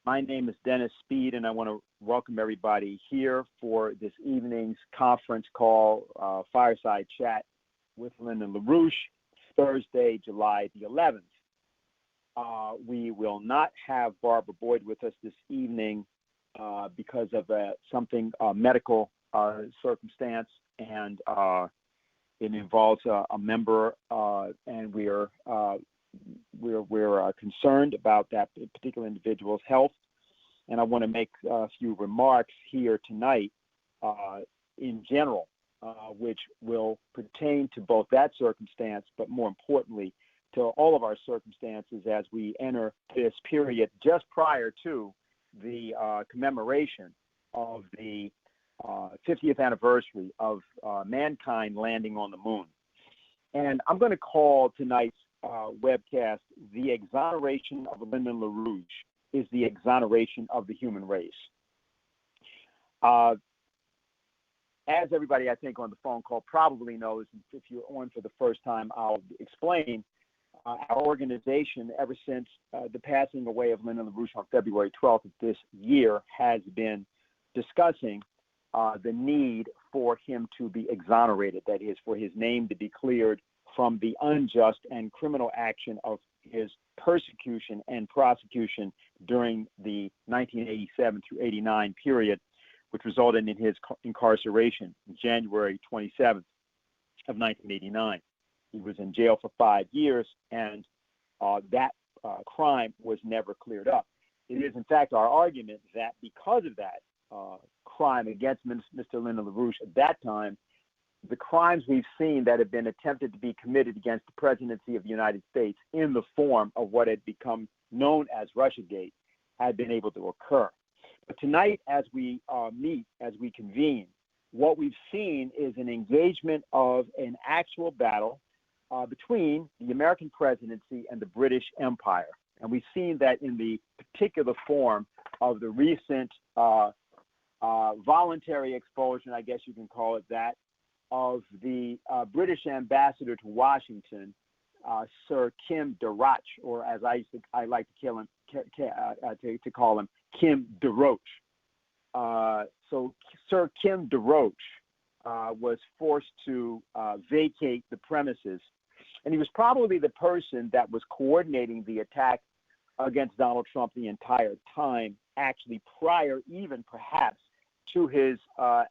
My name is Dennis Speed, and I want to welcome everybody here for this evening's conference call, Fireside Chat with Lyndon LaRouche, Thursday, July the 11th. We will not have Barbara Boyd with us this evening because of something medical circumstance, and it involves a member, and we're concerned about that particular individual's health. And I want to make a few remarks here tonight in general, which will pertain to both that circumstance, but more importantly, to all of our circumstances as we enter this period just prior to the commemoration of the 50th anniversary of mankind landing on the moon. And I'm going to call tonight's webcast, "The Exoneration of Lyndon LaRouche is the Exoneration of the Human Race." As everybody, I think, on the phone call probably knows, if you're on for the first time, I'll explain, our organization, ever since the passing away of Lyndon LaRouche on February 12th of this year, has been discussing the need for him to be exonerated, that is, for his name to be cleared from the unjust and criminal action of his persecution and prosecution during the 1987 through 89 period, which resulted in his incarceration January 27th of 1989. He was in jail for 5 years, and that crime was never cleared up. It is, in fact, our argument that because of that crime against Mr. Lyndon LaRouche at that time, the crimes we've seen that have been attempted to be committed against the presidency of the United States in the form of what had become known as Russiagate had been able to occur. But tonight, as we meet, as we convene, what we've seen is an engagement of an actual battle between the American presidency and the British Empire. And we've seen that in the particular form of the recent voluntary expulsion, I guess you can call it that, of the British ambassador to Washington, Sir Kim DeRoche, or as I like to call him, Kim DeRoche. So Sir Kim DeRoche was forced to vacate the premises, and he was probably the person that was coordinating the attack against Donald Trump the entire time, actually prior even perhaps to his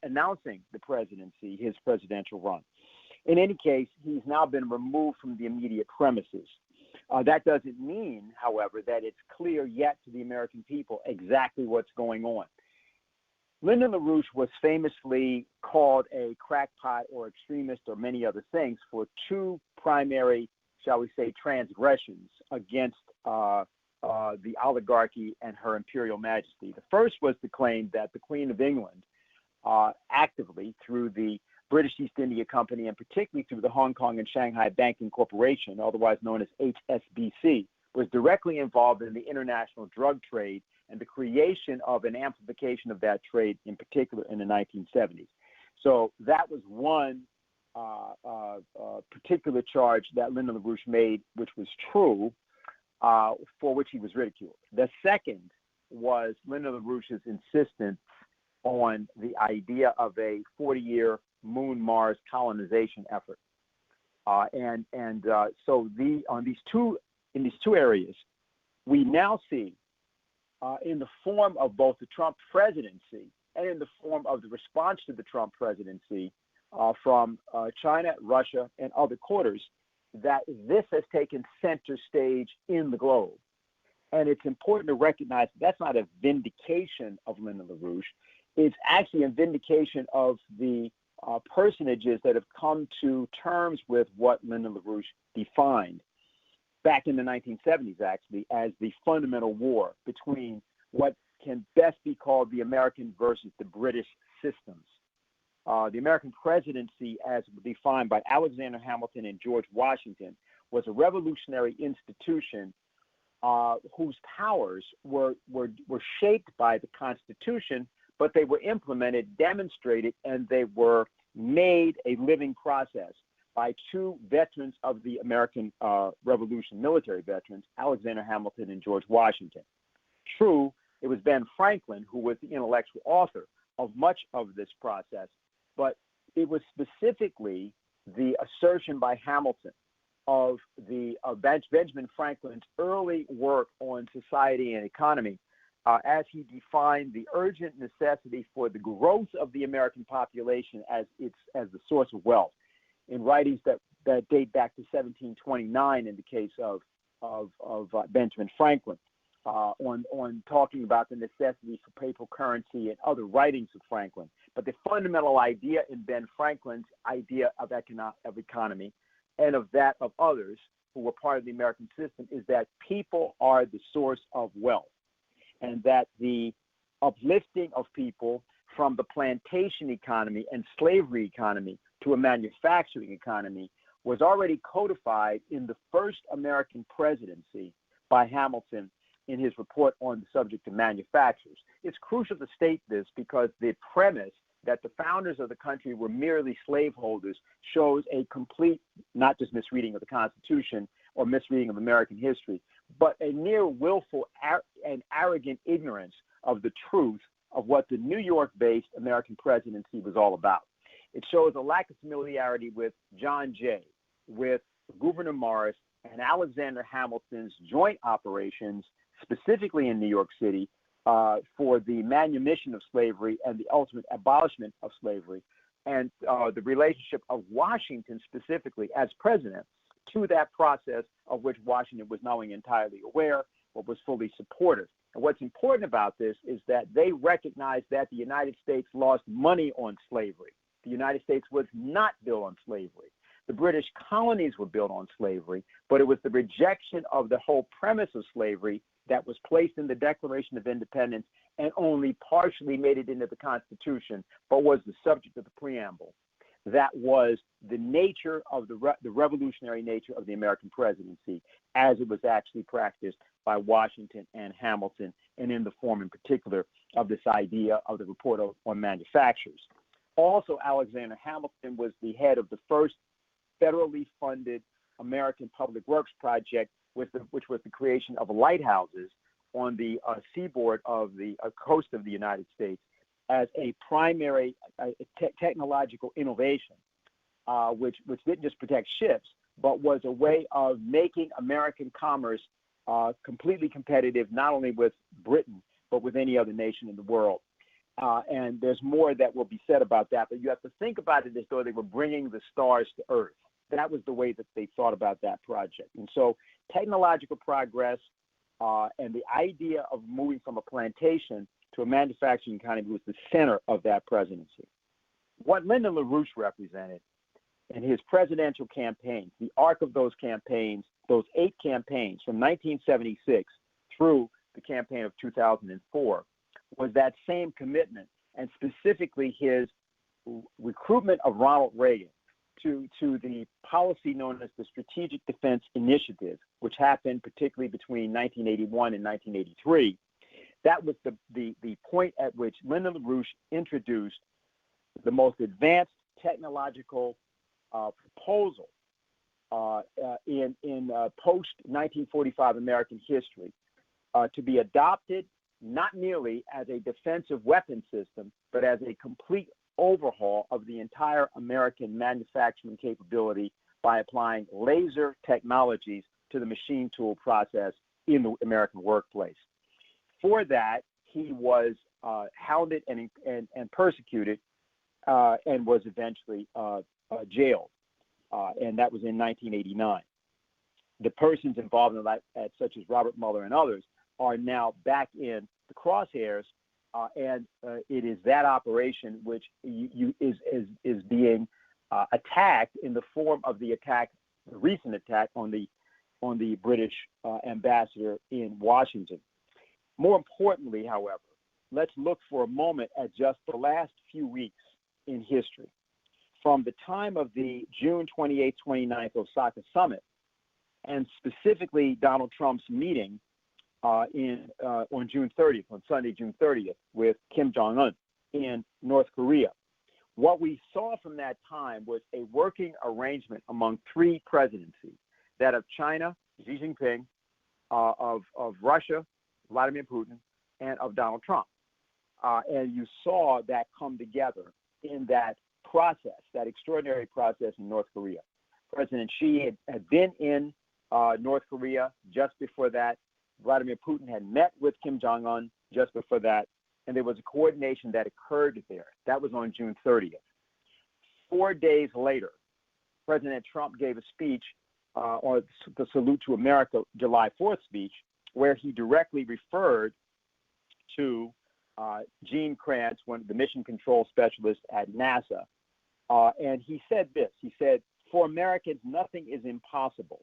announcing the presidency, his presidential run. In any case, he's now been removed from the immediate premises. That doesn't mean, however, that it's clear yet to the American people exactly what's going on. Lyndon LaRouche was famously called a crackpot or extremist or many other things for two primary, shall we say, transgressions against the oligarchy and her imperial majesty. The first was the claim that the Queen of England, actively through the British East India Company and particularly through the Hong Kong and Shanghai Banking Corporation, otherwise known as HSBC, was directly involved in the international drug trade and the creation of an amplification of that trade, in particular in the 1970s. So that was one particular charge that Lyndon LaRouche made, which was true, for which he was ridiculed. The second was Lyndon LaRouche's insistence on the idea of a 40-year Moon-Mars colonization effort, so in these two areas, we now see, in the form of both the Trump presidency and in the form of the response to the Trump presidency from China, Russia, and other quarters, that this has taken center stage in the globe. And it's important to recognize that's not a vindication of Lyndon LaRouche. It's actually a vindication of the personages that have come to terms with what Lyndon LaRouche defined back in the 1970s, actually, as the fundamental war between what can best be called the American versus the British systems. The American presidency, as defined by Alexander Hamilton and George Washington, was a revolutionary institution whose powers were shaped by the Constitution, but they were implemented, demonstrated, and they were made a living process by two veterans of the American Revolution, military veterans, Alexander Hamilton and George Washington. True, it It was Ben Franklin who was the intellectual author of much of this process, but it was specifically the assertion by Hamilton of Benjamin Franklin's early work on society and economy, as he defined the urgent necessity for the growth of the American population as the source of wealth, in writings that date back to 1729 in the case of Benjamin Franklin, on talking about the necessity for paper currency and other writings of Franklin. But the fundamental idea in Ben Franklin's idea of economy and of that of others who were part of the American system is that people are the source of wealth, and that the uplifting of people from the plantation economy and slavery economy to a manufacturing economy was already codified in the first American presidency by Hamilton in his report on the subject of manufacturers. It's crucial to state this because the premise that the founders of the country were merely slaveholders shows a complete, not just misreading of the Constitution or misreading of American history, but a near willful and arrogant ignorance of the truth of what the New York-based American presidency was all about. It shows a lack of familiarity with John Jay, with Gouverneur Morris, and Alexander Hamilton's joint operations, specifically in New York City, for the manumission of slavery and the ultimate abolishment of slavery, and the relationship of Washington specifically as president to that process, of which Washington was not only entirely aware, but was fully supportive. And what's important about this is that they recognized that the United States lost money on slavery. The United States was not built on slavery. The British colonies were built on slavery, but it was the rejection of the whole premise of slavery that was placed in the Declaration of Independence and only partially made it into the Constitution, but was the subject of the preamble. That was the nature of the revolutionary nature of the American presidency as it was actually practiced by Washington and Hamilton, and in the form in particular of this idea of the report on manufacturers. Also, Alexander Hamilton was the head of the first federally funded American public works project, which was the creation of lighthouses on the seaboard of the coast of the United States as a primary technological innovation, which didn't just protect ships, but was a way of making American commerce completely competitive, not only with Britain, but with any other nation in the world. And there's more that will be said about that, but you have to think about it as though they were bringing the stars to Earth. That was the way that they thought about that project. And so technological progress and the idea of moving from a plantation to a manufacturing economy was the center of that presidency. What Lyndon LaRouche represented in his presidential campaigns, the arc of those campaigns, those 8 campaigns from 1976 through the campaign of 2004, was that same commitment, and specifically his recruitment of Ronald Reagan to the policy known as the Strategic Defense Initiative, which happened particularly between 1981 and 1983. That was the point at which Lyndon LaRouche introduced the most advanced technological proposal in post-1945 American history to be adopted not merely as a defensive weapon system, but as a complete overhaul of the entire American manufacturing capability by applying laser technologies to the machine tool process in the American workplace. For that, he was hounded and persecuted and was eventually jailed, and that was in 1989. The persons involved in that, such as Robert Mueller and others, are now back in the crosshairs, and it is that operation which is being attacked in the form of the attack, the recent attack on the British ambassador in Washington. More importantly, however, let's look for a moment at just the last few weeks in history. From the time of the June 28th, 29th Osaka summit, and specifically Donald Trump's meeting on June 30th, on Sunday, June 30th, with Kim Jong-un in North Korea. What we saw from that time was a working arrangement among 3 presidencies, that of China, Xi Jinping, of Russia, Vladimir Putin, and of Donald Trump. And you saw that come together in that process, that extraordinary process in North Korea. President Xi had been in North Korea just before that. Vladimir Putin had met with Kim Jong-un just before that, and there was a coordination that occurred there. That was on June 30th. 4 days later, President Trump gave a speech on the Salute to America July 4th speech, where he directly referred to Gene Kranz, one of the mission control specialists at NASA. And he said this, he said, "For Americans, nothing is impossible.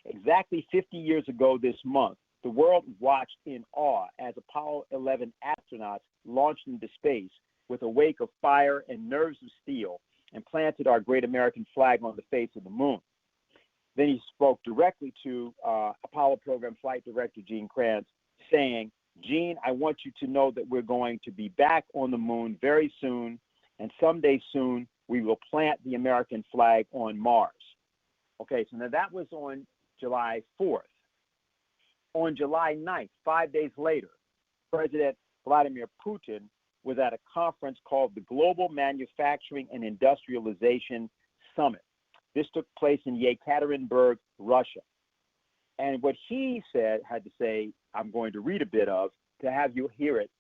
Exactly 50 years ago this month, the world watched in awe as Apollo 11 astronauts launched into space with a wake of fire and nerves of steel and planted our great American flag on the face of the moon." Then he spoke directly to Apollo program flight director Gene Kranz, saying, "Gene, I want you to know that we're going to be back on the moon very soon, and someday soon we will plant the American flag on Mars." Okay, so now that was on July 4th. On July 9th, 5 days later, President Vladimir Putin was at a conference called the Global Manufacturing and Industrialization Summit. This took place in Yekaterinburg, Russia. And what he had to say, I'm going to read a bit of to have you hear it,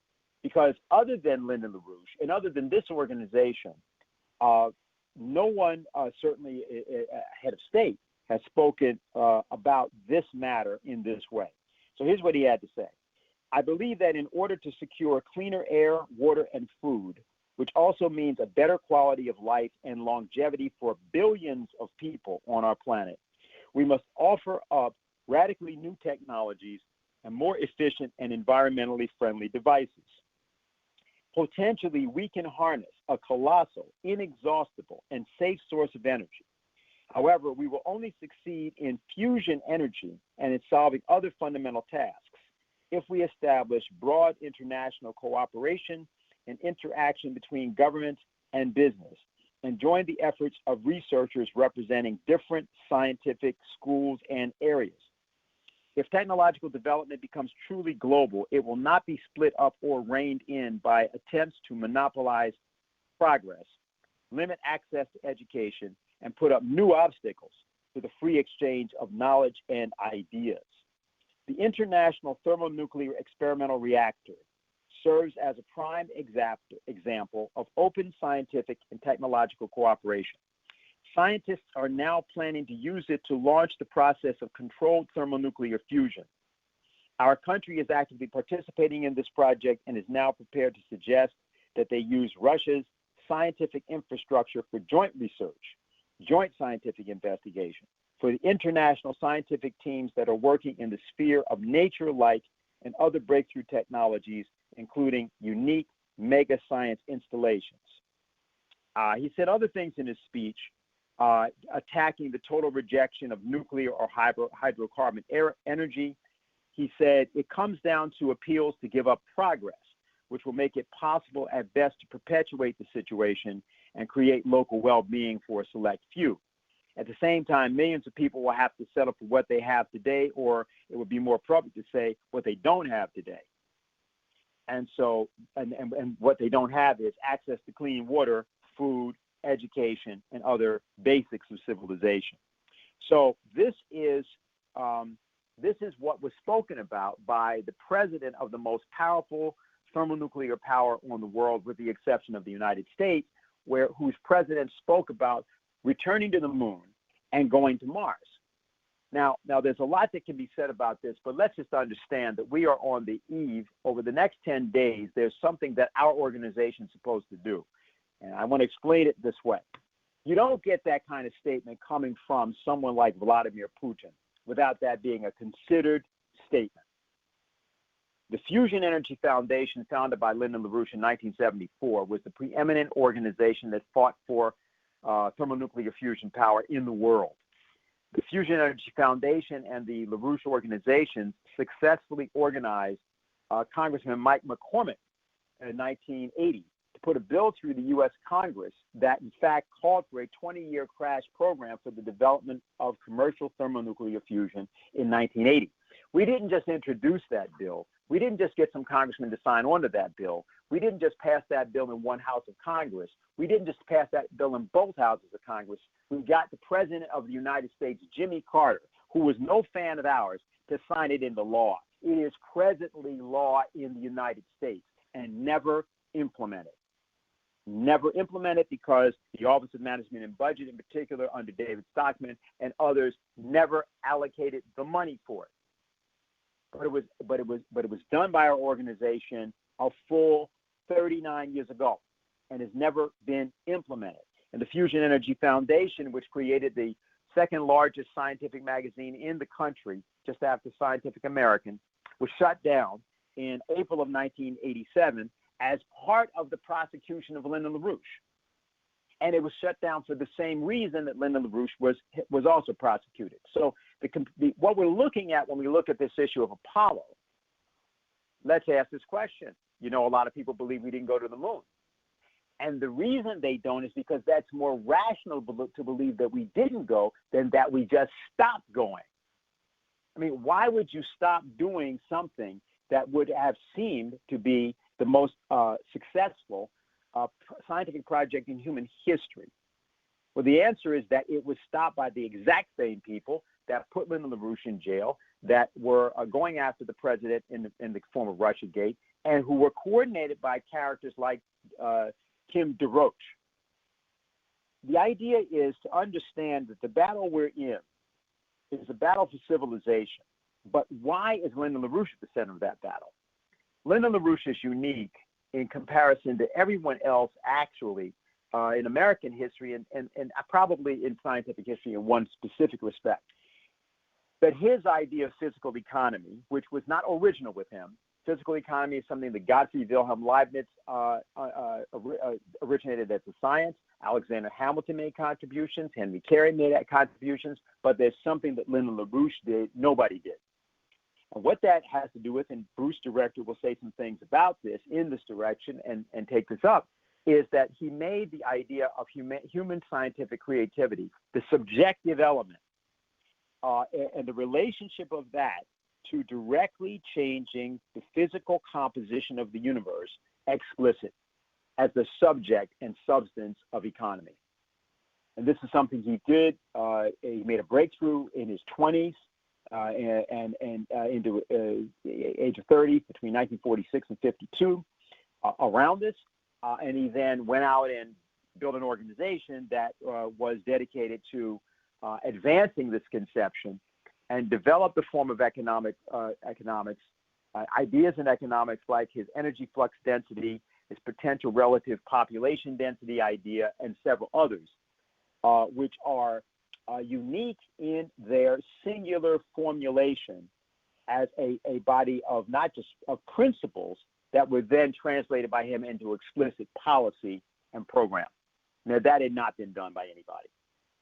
because other than Lyndon LaRouche and other than this organization, no one, certainly head of state, has spoken about this matter in this way. So here's what he had to say. "I believe that in order to secure cleaner air, water, and food, which also means a better quality of life and longevity for billions of people on our planet, we must offer up radically new technologies and more efficient and environmentally friendly devices. Potentially, we can harness a colossal, inexhaustible, and safe source of energy. However, we will only succeed in fusion energy and in solving other fundamental tasks if we establish broad international cooperation and interaction between government and business, and join the efforts of researchers representing different scientific schools and areas. If technological development becomes truly global, it will not be split up or reined in by attempts to monopolize progress, limit access to education, and put up new obstacles to the free exchange of knowledge and ideas. The International Thermonuclear Experimental Reactor serves as a prime example of open scientific and technological cooperation. Scientists are now planning to use it to launch the process of controlled thermonuclear fusion. Our country is actively participating in this project and is now prepared to suggest that they use Russia's scientific infrastructure for joint research, joint scientific investigation, for the international scientific teams that are working in the sphere of nature-like and other breakthrough technologies, including unique mega science installations. He said other things in his speech, attacking the total rejection of nuclear or hydrocarbon energy. He said it comes down to appeals to give up progress, which will make it possible at best to perpetuate the situation and create local well-being for a select few. At the same time, millions of people will have to settle for what they have today, or it would be more appropriate to say what they don't have today. And so, and what they don't have is access to clean water, food, education, and other basics of civilization. So this is what was spoken about by the president of the most powerful thermonuclear power on the world, with the exception of the United States, whose president spoke about returning to the moon and going to Mars. Now there's a lot that can be said about this, but let's just understand that we are on the eve. Over the next 10 days, there's something that our organization is supposed to do. And I want to explain it this way. You don't get that kind of statement coming from someone like Vladimir Putin without that being a considered statement. The Fusion Energy Foundation, founded by Lyndon LaRouche in 1974, was the preeminent organization that fought for thermonuclear fusion power in the world. The Fusion Energy Foundation and the LaRouche organization successfully organized Congressman Mike McCormick in 1980 to put a bill through the U.S. Congress that, in fact, called for a 20-year crash program for the development of commercial thermonuclear fusion in 1980. We didn't just introduce that bill. We didn't just get some congressmen to sign on to that bill. We didn't just pass that bill in one house of Congress. We didn't just pass that bill in both houses of Congress. We got the President of the United States, Jimmy Carter, who was no fan of ours, to sign it into law. It is presently law in the United States and never implemented. Never implemented because the Office of Management and Budget, in particular, under David Stockman and others, never allocated the money for it. But it was done by our organization a full 39 years ago and has never been implemented. And the Fusion Energy Foundation, which created the second largest scientific magazine in the country, just after Scientific American, was shut down in April of 1987 as part of the prosecution of Lyndon LaRouche. And it was shut down for the same reason that Lyndon LaRouche was also prosecuted. So what we're looking at when we look at this issue of Apollo, let's ask this question. You know, a lot of people believe we didn't go to the moon. And the reason they don't is because that's more rational to believe that we didn't go than that we just stopped going. I mean, why would you stop doing something that would have seemed to be the most successful scientific project in human history? Well, the answer is that it was stopped by the exact same people that put Lyndon LaRouche in jail, that were going after the president in the form of Russiagate, and who were coordinated by characters like Kim DeRoche. The idea is to understand that the battle we're in is a battle for civilization. But why is Lyndon LaRouche at the center of that battle? Lyndon LaRouche is unique in comparison to everyone else, actually, in American history and probably in scientific history in one specific respect. That his idea of physical economy, which was not original with him, physical economy is something that Gottfried Wilhelm Leibniz originated as a science. Alexander Hamilton made contributions. Henry Carey made contributions. But there's something that Lyndon LaRouche did, nobody did. And what that has to do with, and Bruce Director will say some things about this in this direction and take this up, is that he made the idea of human scientific creativity, the subjective element, and the relationship of that to directly changing the physical composition of the universe explicit as the subject and substance of economy. And this is something he did. He made a breakthrough in his 20s and into the age of 30, between 1946 and 52, around this. And he then went out and built an organization that was dedicated to advancing this conception and developed a form of economics, ideas in economics like his energy flux density, his potential relative population density idea, and several others, which are unique in their singular formulation as a body of not just of principles that were then translated by him into explicit policy and program. Now, that had not been done by anybody.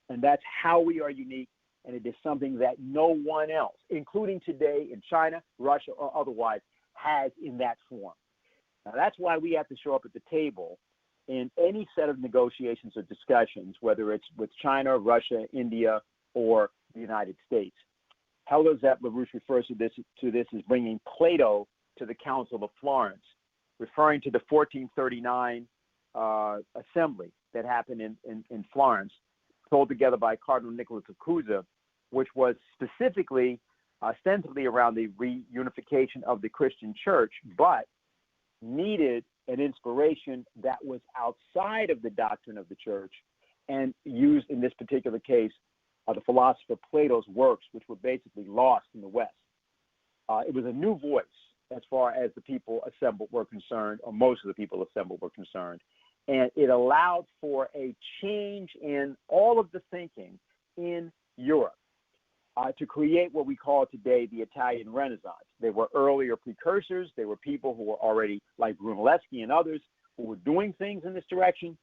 And that's how we are unique, and it is something that no one else, including today in China, Russia, or otherwise, has in that form. Now, that's why we have to show up at the table in any set of negotiations or discussions, whether it's with China, Russia, India, or the United States. Helder Zepp LaRouche refers to this as bringing Plato to the Council of Florence, referring to the 1439 assembly that happened in Florence, pulled together by Cardinal Nicholas of Cusa, which was specifically, ostensibly around the reunification of the Christian church, but needed an inspiration that was outside of the doctrine of the church and used, in this particular case, the philosopher Plato's works, which were basically lost in the West. It was a new voice as far as the people assembled were concerned, or most of the people assembled were concerned. And it allowed for a change in all of the thinking in Europe to create what we call today the Italian Renaissance. They were earlier precursors. They were people who were already, like Brunelleschi and others, who were doing things in this direction.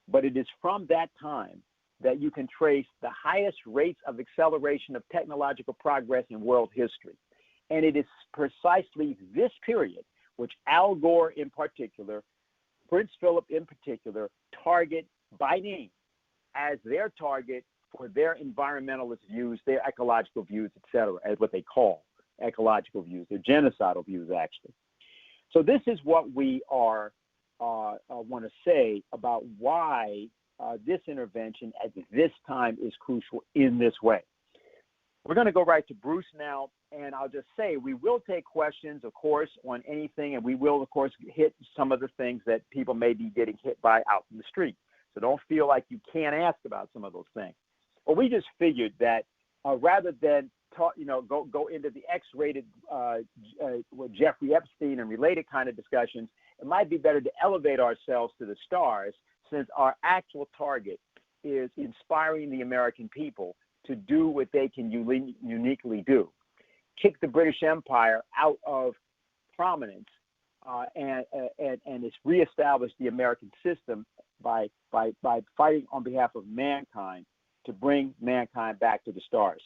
But it is from that time that you can trace the highest rates of acceleration of technological progress in world history. And it is precisely this period which Al Gore in particular, Prince Philip in particular, target by name as their target for their environmentalist views, their ecological views, et cetera, as what they call ecological views. They're genocidal views, actually. So this is what we are want to say about why this intervention at this time is crucial in this way. We're going to go right to Bruce now, and I'll just say we will take questions, of course, on anything, and we will, of course, hit some of the things that people may be getting hit by out in the street. So don't feel like you can't ask about some of those things. Well, we just figured that rather than go into the X-rated with Jeffrey Epstein and related kind of discussions, it might be better to elevate ourselves to the stars, since our actual target is inspiring the American people to do what they can uniquely do. Kick the British Empire out of prominence and it's reestablished the American system by fighting on behalf of mankind to bring mankind back to the stars.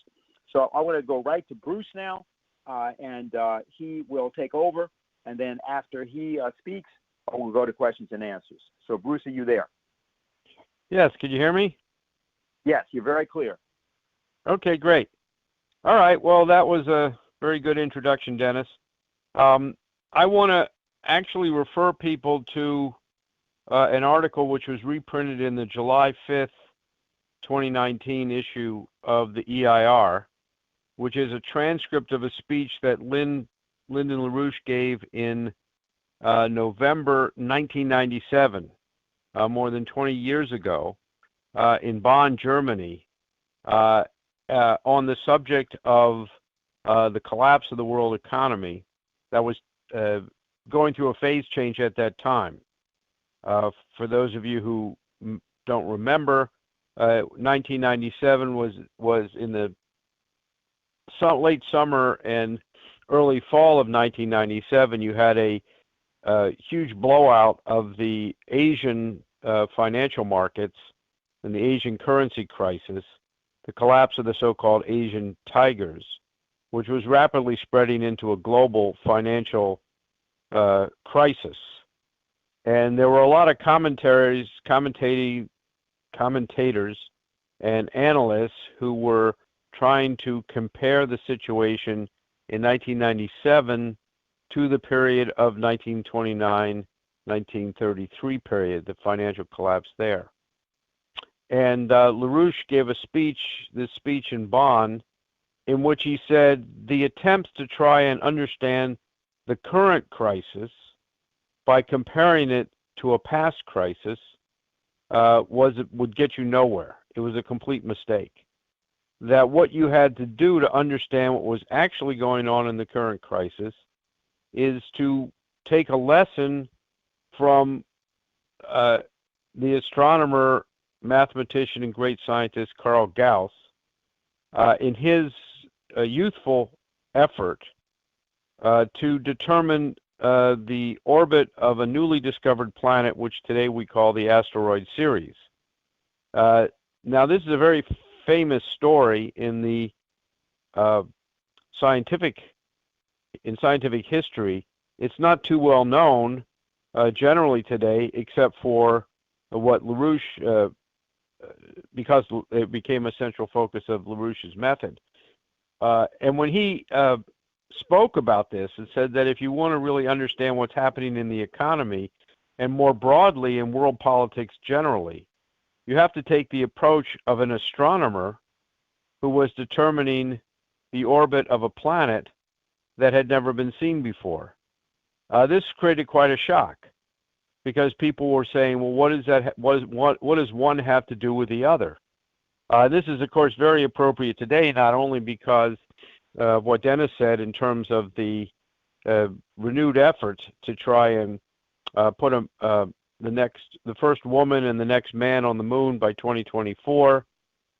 So I want to go right to Bruce now, and he will take over. And then after he speaks, we'll go to questions and answers. So Bruce, are you there? Yes. Can you hear me? Yes, you're very clear. Okay, great. All right. Well, that was a very good introduction, Dennis. I want to actually refer people to an article which was reprinted in the July 5th, 2019 issue of the EIR, which is a transcript of a speech that Lyndon LaRouche gave in November 1997, more than 20 years ago, in Bonn, Germany, on the subject of the collapse of the world economy that was going through a phase change at that time. For those of you who don't remember, 1997 was in the late summer and early fall of 1997. You had a huge blowout of the Asian financial markets and the Asian currency crisis, the collapse of the so-called Asian tigers, which was rapidly spreading into a global financial crisis. And there were a lot of commentators and analysts who were trying to compare the situation in 1997 to the period of 1929, 1933 period, the financial collapse there. And LaRouche gave this speech in Bonn, in which he said the attempts to try and understand the current crisis by comparing it to a past crisis would get you nowhere. It was a complete mistake. That what you had to do to understand what was actually going on in the current crisis is to take a lesson from the astronomer, mathematician, and great scientist Carl Gauss in his youthful effort to determine the orbit of a newly discovered planet, which today we call the asteroid Ceres. Now, this is a very famous story in the scientific history. It's not too well known generally today, except for what LaRouche, because it became a central focus of LaRouche's method. And when he spoke about this and said that if you want to really understand what's happening in the economy and more broadly in world politics generally, you have to take the approach of an astronomer who was determining the orbit of a planet that had never been seen before. This created quite a shock because people were saying, well, what does one have to do with the other? This is, of course, very appropriate today, not only because of what Dennis said in terms of the renewed efforts to try and put the first woman and the next man on the moon by 2024,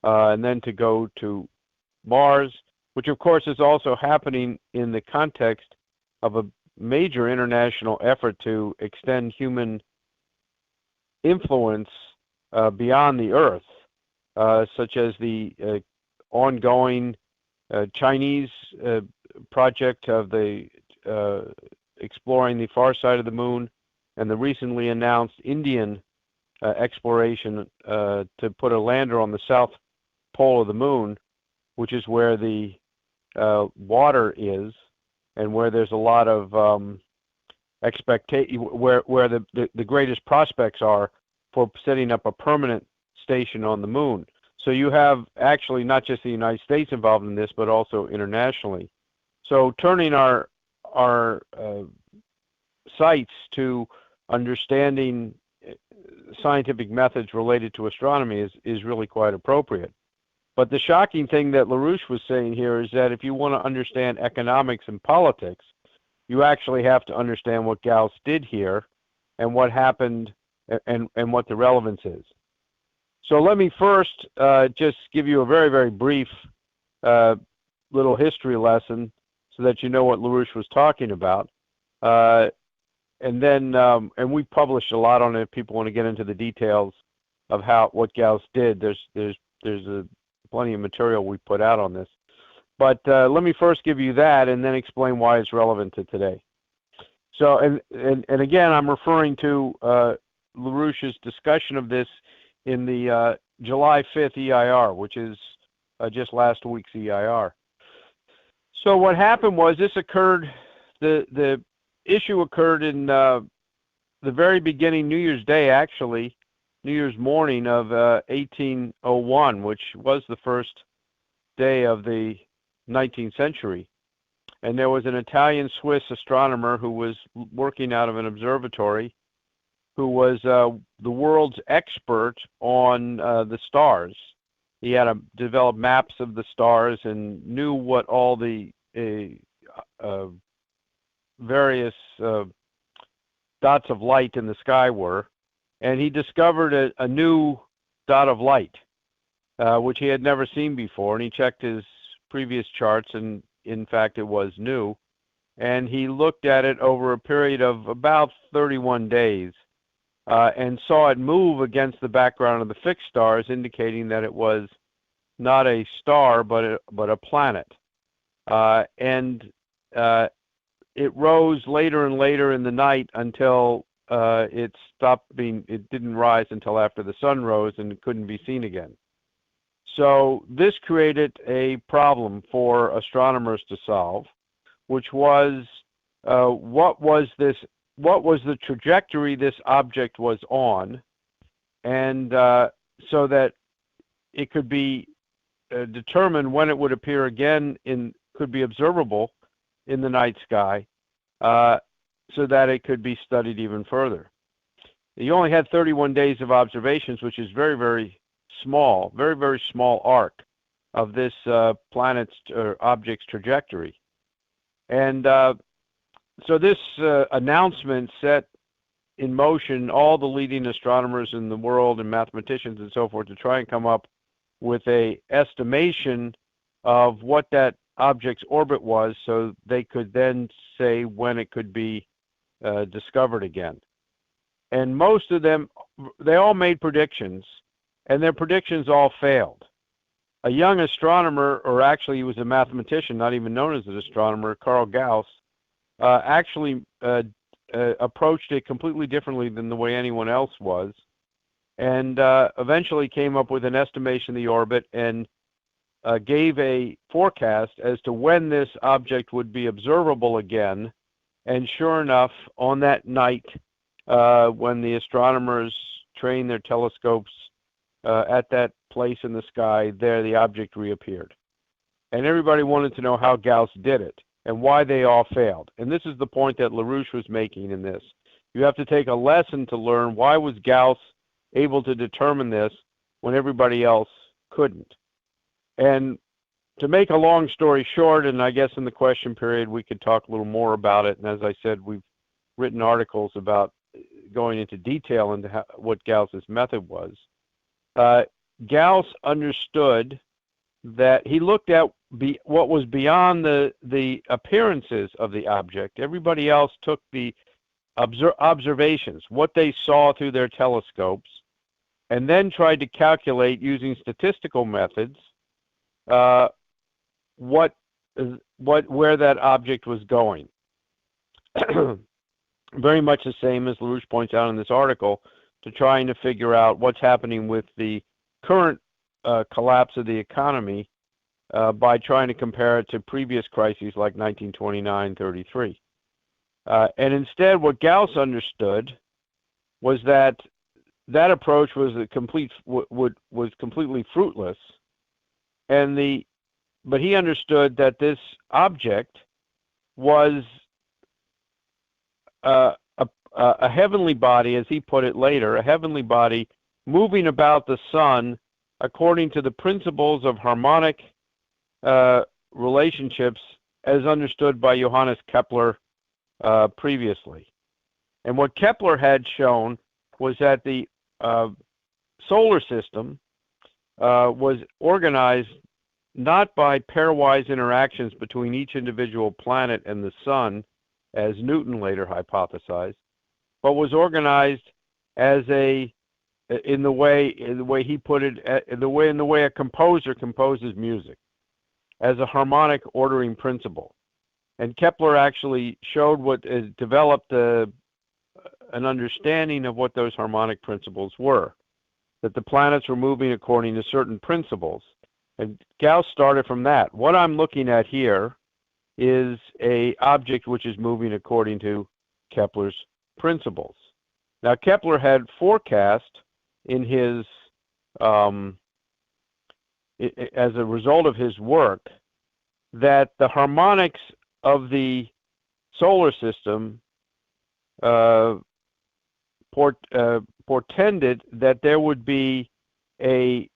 and then to go to Mars, which of course is also happening in the context of a major international effort to extend human influence beyond the Earth, such as the ongoing Chinese project of the exploring the far side of the moon, and the recently announced Indian exploration to put a lander on the south pole of the moon, which is where the water is, and where there's a lot of where the greatest prospects are for setting up a permanent station on the moon. So you have actually not just the United States involved in this, but also internationally. So turning our sights to understanding scientific methods related to astronomy is really quite appropriate. But the shocking thing that LaRouche was saying here is that if you want to understand economics and politics, you actually have to understand what Gauss did here and what happened and what the relevance is. So let me first just give you a very, very brief little history lesson so that you know what LaRouche was talking about. And then, and we published a lot on it. People want to get into the details of what Gauss did. There's plenty of material we put out on this. But let me first give you that and then explain why it's relevant to today. So, and again, I'm referring to LaRouche's discussion of this in the July 5th EIR, which is just last week's EIR. So what happened was this occurred, the issue occurred in the very beginning, New Year's Day, actually, New Year's morning of 1801, which was the first day of the 19th century. And there was an Italian-Swiss astronomer who was working out of an observatory who was the world's expert on the stars. He had developed maps of the stars and knew what all the various dots of light in the sky were. And he discovered a new dot of light, which he had never seen before. And he checked his previous charts, and in fact, it was new. And he looked at it over a period of about 31 days and saw it move against the background of the fixed stars, indicating that it was not a star, but a planet. And it rose later and later in the night until it didn't rise until after the sun rose and it couldn't be seen again. So this created a problem for astronomers to solve, which was what was the trajectory this object was on, and so that it could be determined when it would appear again could be observable in the night sky, so that it could be studied even further. You only had 31 days of observations, which is very, very small, very, very small arc of this planet's or object's trajectory. And so this announcement set in motion all the leading astronomers in the world and mathematicians and so forth to try and come up with a estimation of what that object's orbit was, so they could then say when it could be discovered again. And most of them, they all made predictions, and their predictions all failed. A young astronomer, or actually he was a mathematician, not even known as an astronomer, Carl Gauss, actually approached it completely differently than the way anyone else was, and eventually came up with an estimation of the orbit and gave a forecast as to when this object would be observable again. And sure enough, on that night, when the astronomers trained their telescopes at that place in the sky, there the object reappeared. And everybody wanted to know how Gauss did it and why they all failed. And this is the point that LaRouche was making in this. You have to take a lesson to learn why was Gauss able to determine this when everybody else couldn't. And to make a long story short, and I guess in the question period we could talk a little more about it, and as I said, we've written articles about going into detail into what Gauss's method was. Gauss understood that he looked at what was beyond the appearances of the object. Everybody else took the observations, what they saw through their telescopes, and then tried to calculate using statistical methods where that object was going. Very much the same as LaRouche points out in this article, to trying to figure out what's happening with the current collapse of the economy by trying to compare it to previous crises like 1929-33. And instead, what Gauss understood was that that approach was completely fruitless, but he understood that this object was a heavenly body, as he put it later, a heavenly body moving about the sun according to the principles of harmonic relationships as understood by Johannes Kepler previously. And what Kepler had shown was that the solar system was organized not by pairwise interactions between each individual planet and the sun, as Newton later hypothesized, but was organized as in the way he put it, in the way a composer composes music, as a harmonic ordering principle. And Kepler actually showed developed an understanding of what those harmonic principles were, that the planets were moving according to certain principles. And Gauss started from that. What I'm looking at here is an object which is moving according to Kepler's principles. Now, Kepler had forecast in his, as a result of his work, that the harmonics of the solar system portended that there would be a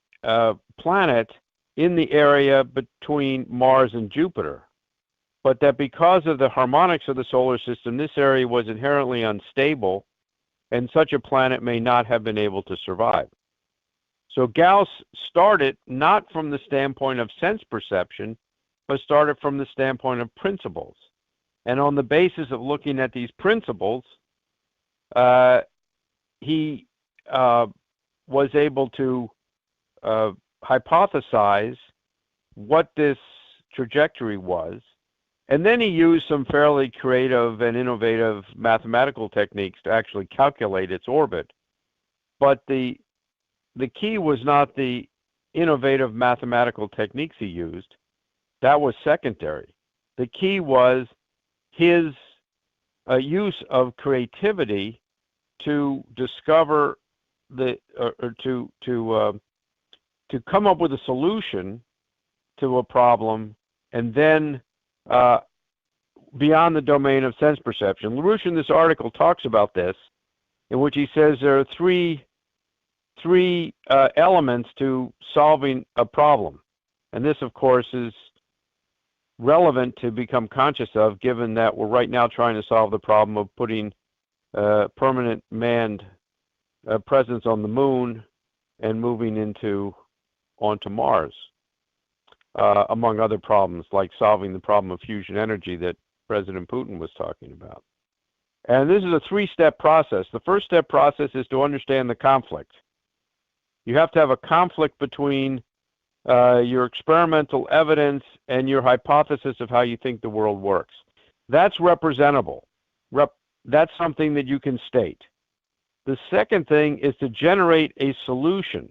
planet in the area between Mars and Jupiter, but that because of the harmonics of the solar system, this area was inherently unstable, and such a planet may not have been able to survive. So Gauss started not from the standpoint of sense perception, but started from the standpoint of principles. And on the basis of looking at these principles, he was able to hypothesize what this trajectory was. And then he used some fairly creative and innovative mathematical techniques to actually calculate its orbit. But the key was not the innovative mathematical techniques he used. That was secondary. The key was his use of creativity to discover to come up with a solution to a problem, and then beyond the domain of sense perception. LaRouche in this article talks about this, in which he says there are three elements to solving a problem. And this, of course, is relevant to become conscious of, given that we're right now trying to solve the problem of putting permanent manned presence on the moon and moving onto Mars, among other problems, like solving the problem of fusion energy that President Putin was talking about. And this is a three-step process. The first step process is to understand the conflict. You have to have a conflict between your experimental evidence and your hypothesis of how you think the world works. That's representable. That's something that you can state. The second thing is to generate a solution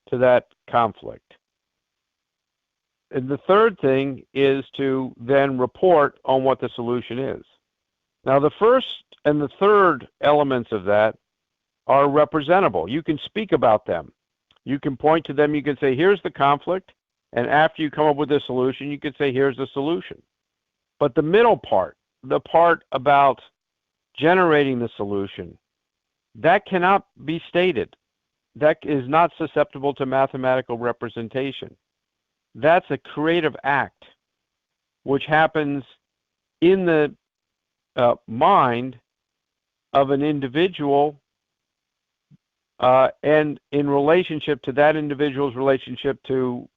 to that conflict. And the third thing is to then report on what the solution is. Now, the first and the third elements of that are representable. You can speak about them. You can point to them. You can say, here's the conflict. And after you come up with a solution, you can say, here's the solution. But the middle part, the part about generating the solution, that cannot be stated. That is not susceptible to mathematical representation. That's a creative act which happens in the mind of an individual and in relationship to that individual's relationship to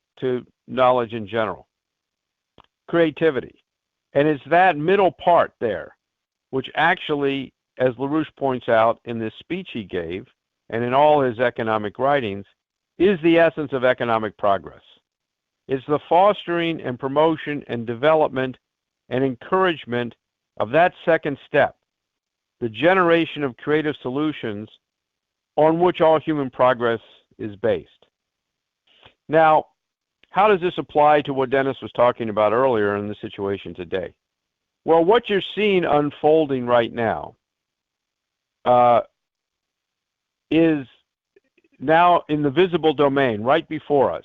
knowledge in general. Creativity. And it's that middle part there, which actually, as LaRouche points out in this speech he gave, and in all his economic writings, is the essence of economic progress. It's the fostering and promotion and development and encouragement of that second step, the generation of creative solutions on which all human progress is based. Now, how does this apply to what Dennis was talking about earlier in the situation today? Well, what you're seeing unfolding right now is now in the visible domain right before us,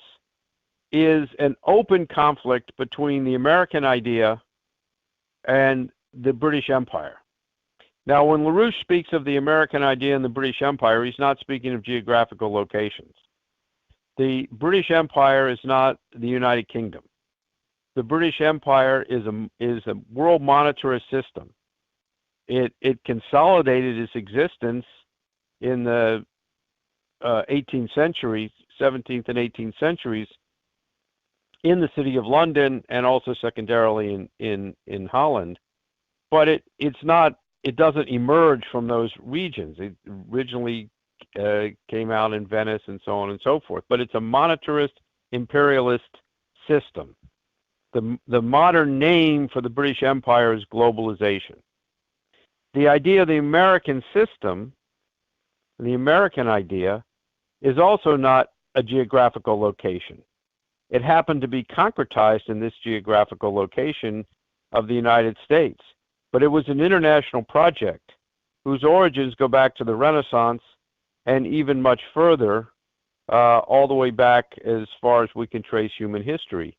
is an open conflict between the American idea and the British Empire. Now, when LaRouche speaks of the American idea and the British Empire, he's not speaking of geographical locations. The British Empire is not the United Kingdom. The British Empire is a world monetarist system. It consolidated its existence in the 18th century, 17th and 18th centuries, in the city of London and also secondarily in Holland. But it doesn't emerge from those regions. It originally came out in Venice and so on and so forth. But it's a monetarist imperialist system. The modern name for the British Empire is globalization. The idea of the American system, the American idea, is also not a geographical location. It happened to be concretized in this geographical location of the United States, but it was an international project whose origins go back to the Renaissance and even much further, all the way back as far as we can trace human history.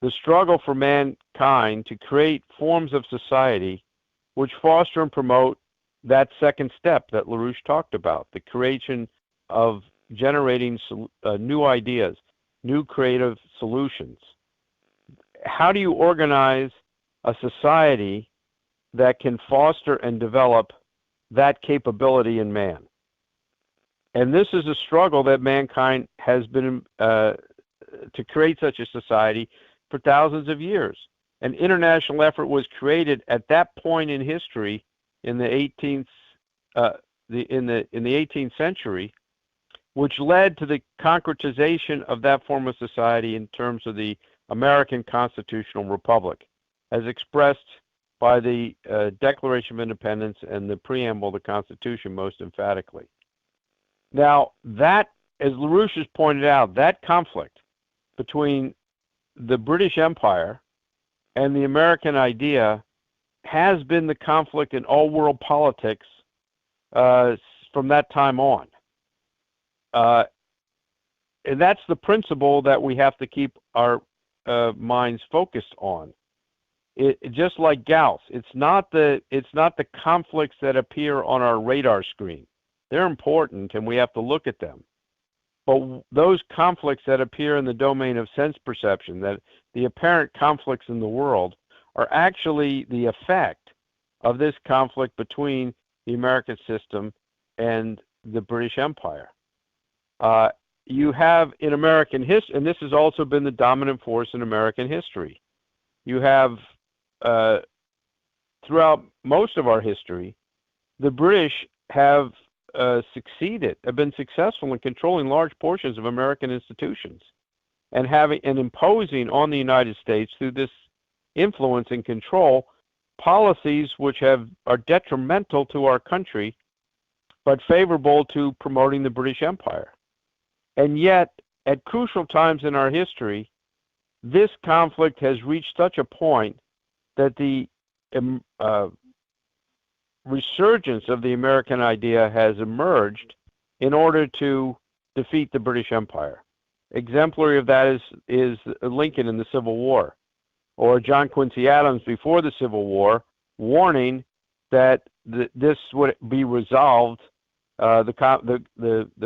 The struggle for mankind to create forms of society which foster and promote that second step that LaRouche talked about, the creation of generating new ideas, new creative solutions. How do you organize a society that can foster and develop that capability in man? And this is a struggle that mankind has been to create such a society for thousands of years. An international effort was created at that point in history in the 18th century, which led to the concretization of that form of society in terms of the American Constitutional Republic, as expressed by the Declaration of Independence and the preamble of the Constitution most emphatically. Now, that, as LaRouche has pointed out, that conflict between the British Empire and the American idea has been the conflict in all world politics from that time on. And that's the principle that we have to keep our minds focused on. Just like Gauss, it's not the conflicts that appear on our radar screen. They're important, and we have to look at them. But those conflicts that appear in the domain of sense perception, that the apparent conflicts in the world, are actually the effect of this conflict between the American system and the British Empire. You have in American history, and this has also been the dominant force in American history, you have throughout most of our history, the British have been successful in controlling large portions of American institutions and imposing on the United States through this influence and control policies which are detrimental to our country but favorable to promoting the British Empire. And yet, at crucial times in our history, this conflict has reached such a point that the resurgence of the American idea has emerged in order to defeat the British Empire. Exemplary of that is Lincoln in the Civil War, or John Quincy Adams before the Civil War, warning that this would be resolved. The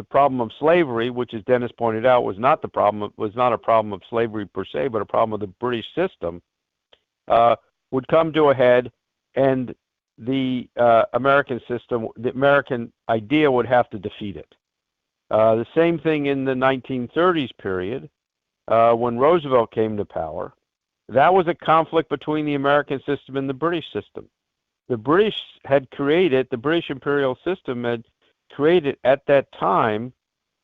problem of slavery, which, as Dennis pointed out, was not a problem of slavery per se, but a problem of the British system, would come to a head, and the American system, the American idea, would have to defeat it. The same thing in the 1930s period, when Roosevelt came to power. That was a conflict between the American system and the British system. The British imperial system had created at that time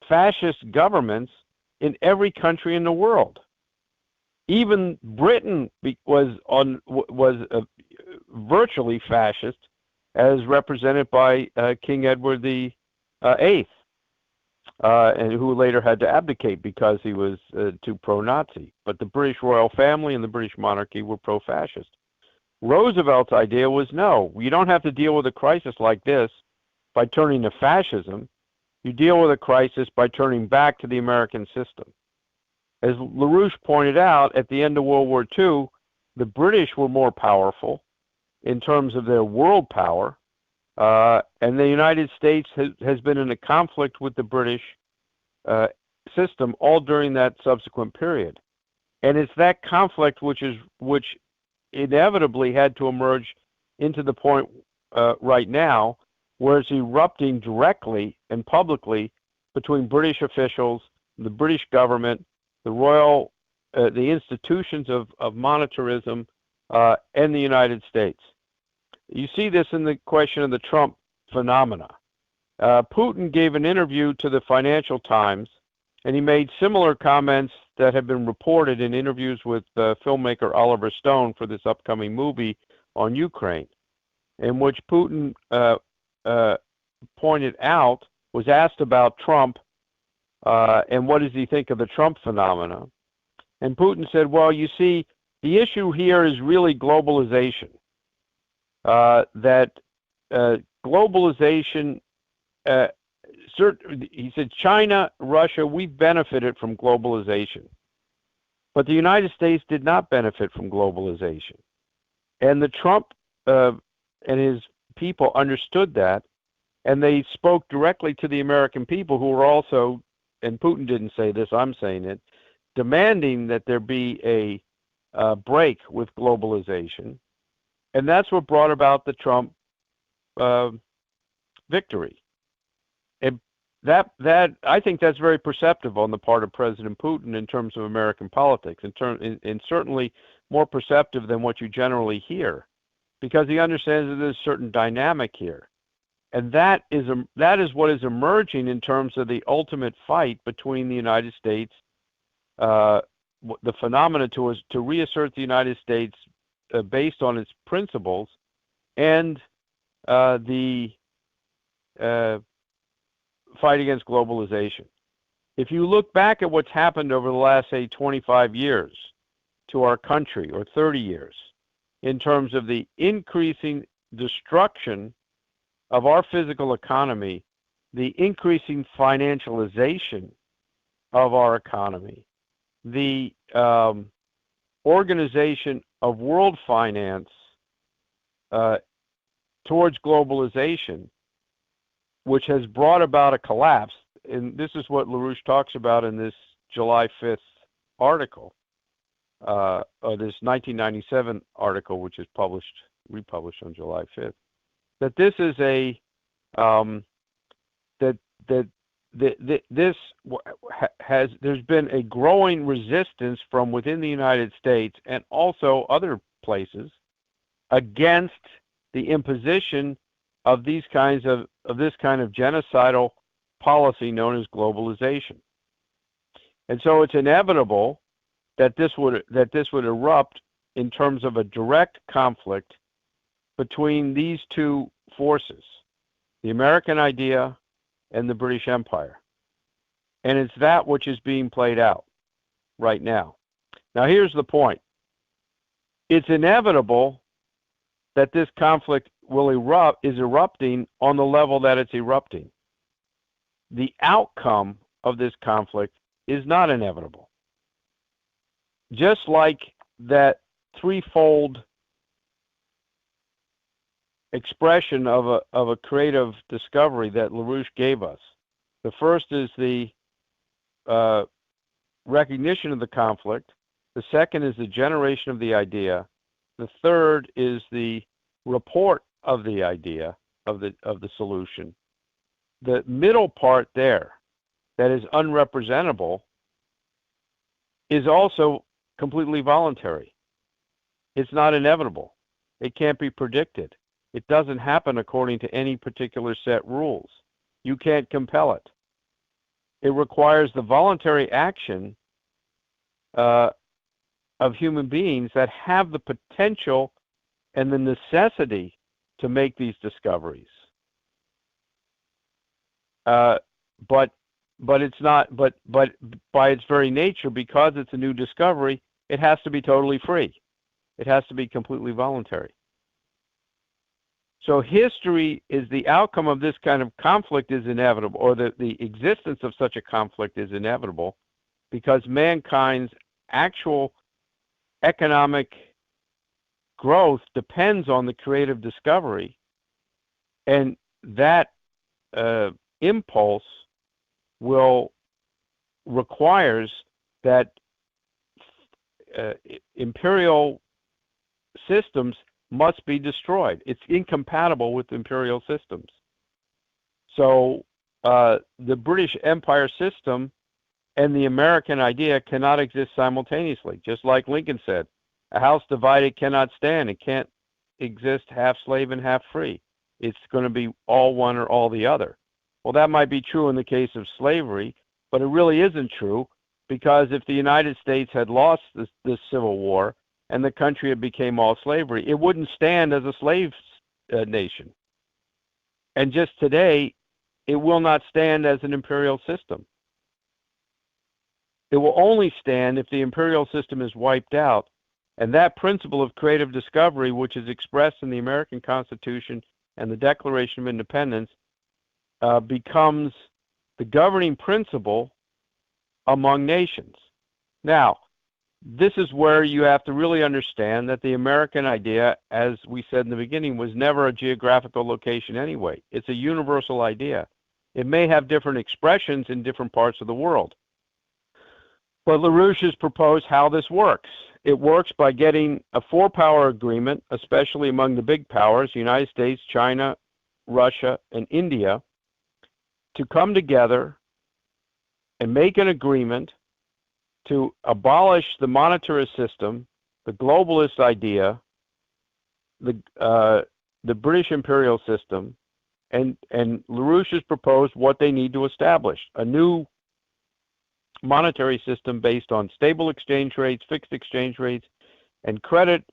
fascist governments in every country in the world. Even Britain was virtually fascist, as represented by King Edward VIII. and who later had to abdicate because he was too pro-Nazi. But the British royal family and the British monarchy were pro-fascist. Roosevelt's idea was, no, you don't have to deal with a crisis like this by turning to fascism. You deal with a crisis by turning back to the American system. As LaRouche pointed out, at the end of World War II, the British were more powerful in terms of their world power, and the United States has been in a conflict with the British system all during that subsequent period. And it's that conflict which inevitably had to emerge into the point right now where it's erupting directly and publicly between British officials, the British government, the royal, the institutions of monetarism, and the United States. You see this in the question of the Trump phenomena. Putin gave an interview to the Financial Times, and he made similar comments that have been reported in interviews with filmmaker Oliver Stone for this upcoming movie on Ukraine, in which Putin pointed out, was asked about Trump and what does he think of the Trump phenomena. And Putin said, well, you see, the issue here is really globalization. That globalization, he said, China, Russia, we benefited from globalization. But the United States did not benefit from globalization. And the Trump and his people understood that, and they spoke directly to the American people who were also, and Putin didn't say this, I'm saying it, demanding that there be a break with globalization. And that's what brought about the Trump victory. And that I think that's very perceptive on the part of President Putin in terms of American politics, and certainly more perceptive than what you generally hear, because he understands that there's a certain dynamic here. And that is what is emerging in terms of the ultimate fight between the United States, the phenomena to reassert the United States based on its principles, and the fight against globalization. If you look back at what's happened over the last, say, 25 years to our country, or 30 years, in terms of the increasing destruction of our physical economy, the increasing financialization of our economy, the organization of world finance towards globalization, which has brought about a collapse. And this is what LaRouche talks about in this July 5th article, or this 1997 article, which is republished on July 5th. That this is there's been a growing resistance from within the United States and also other places against the imposition of this kind of genocidal policy known as globalization. And so it's inevitable that this would erupt in terms of a direct conflict between these two forces, the American idea and the British Empire. And it's that which is being played out right now. Now, here's the point. It's inevitable that this conflict is erupting on the level that it's erupting. The outcome of this conflict is not inevitable. Just like that threefold expression of a creative discovery that LaRouche gave us. The first is the recognition of the conflict. The second is the generation of the idea. The third is the report of the idea of the solution. The middle part there, that is unrepresentable, is also completely voluntary. It's not inevitable. It can't be predicted. It doesn't happen according to any particular set rules. You can't compel it. It requires the voluntary action of human beings that have the potential and the necessity to make these discoveries. But but it's not. But by its very nature, because it's a new discovery, it has to be totally free. It has to be completely voluntary. So history is the outcome of this kind of conflict is inevitable, or the existence of such a conflict is inevitable, because mankind's actual economic growth depends on the creative discovery, and that impulse requires that imperial systems must be destroyed. It's incompatible with imperial systems. So the British Empire system and the American idea cannot exist simultaneously. Just like Lincoln said, a house divided cannot stand. It can't exist half slave and half free. It's going to be all one or all the other. Well, that might be true in the case of slavery, but it really isn't true, because if the United States had lost this Civil War and the country had became all slavery, it wouldn't stand as a slave nation. And just today, it will not stand as an imperial system. It will only stand if the imperial system is wiped out, and that principle of creative discovery, which is expressed in the American Constitution and the Declaration of Independence, becomes the governing principle among nations. Now, this is where you have to really understand that the American idea, as we said in the beginning, was never a geographical location anyway. It's a universal idea. It may have different expressions in different parts of the world. But LaRouche has proposed how this works. It works by getting a four-power agreement, especially among the big powers, the United States, China, Russia, and India, to come together and make an agreement to abolish the monetarist system, the globalist idea, the British imperial system, and LaRouche has proposed what they need to establish: a new monetary system based on stable exchange rates, fixed exchange rates, and credit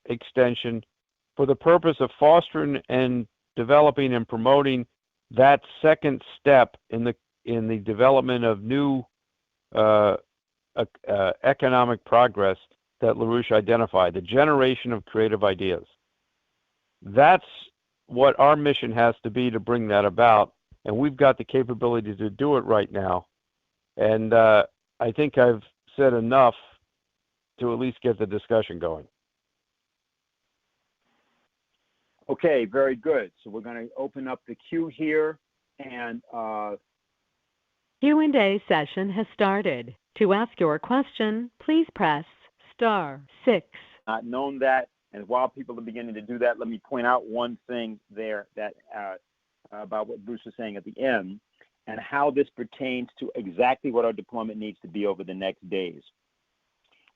extension, for the purpose of fostering and developing and promoting that second step in the development of new economic progress that LaRouche identified, the generation of creative ideas. That's what our mission has to be, to bring that about, and we've got the capability to do it right now. And I think I've said enough to at least get the discussion going. Okay, very good. So we're going to open up the queue here, and Q&A session has started. To ask your question, please press *6. Not known that, and while people are beginning to do that, let me point out one thing there that about what Bruce was saying at the end, and how this pertains to exactly what our deployment needs to be over the next days.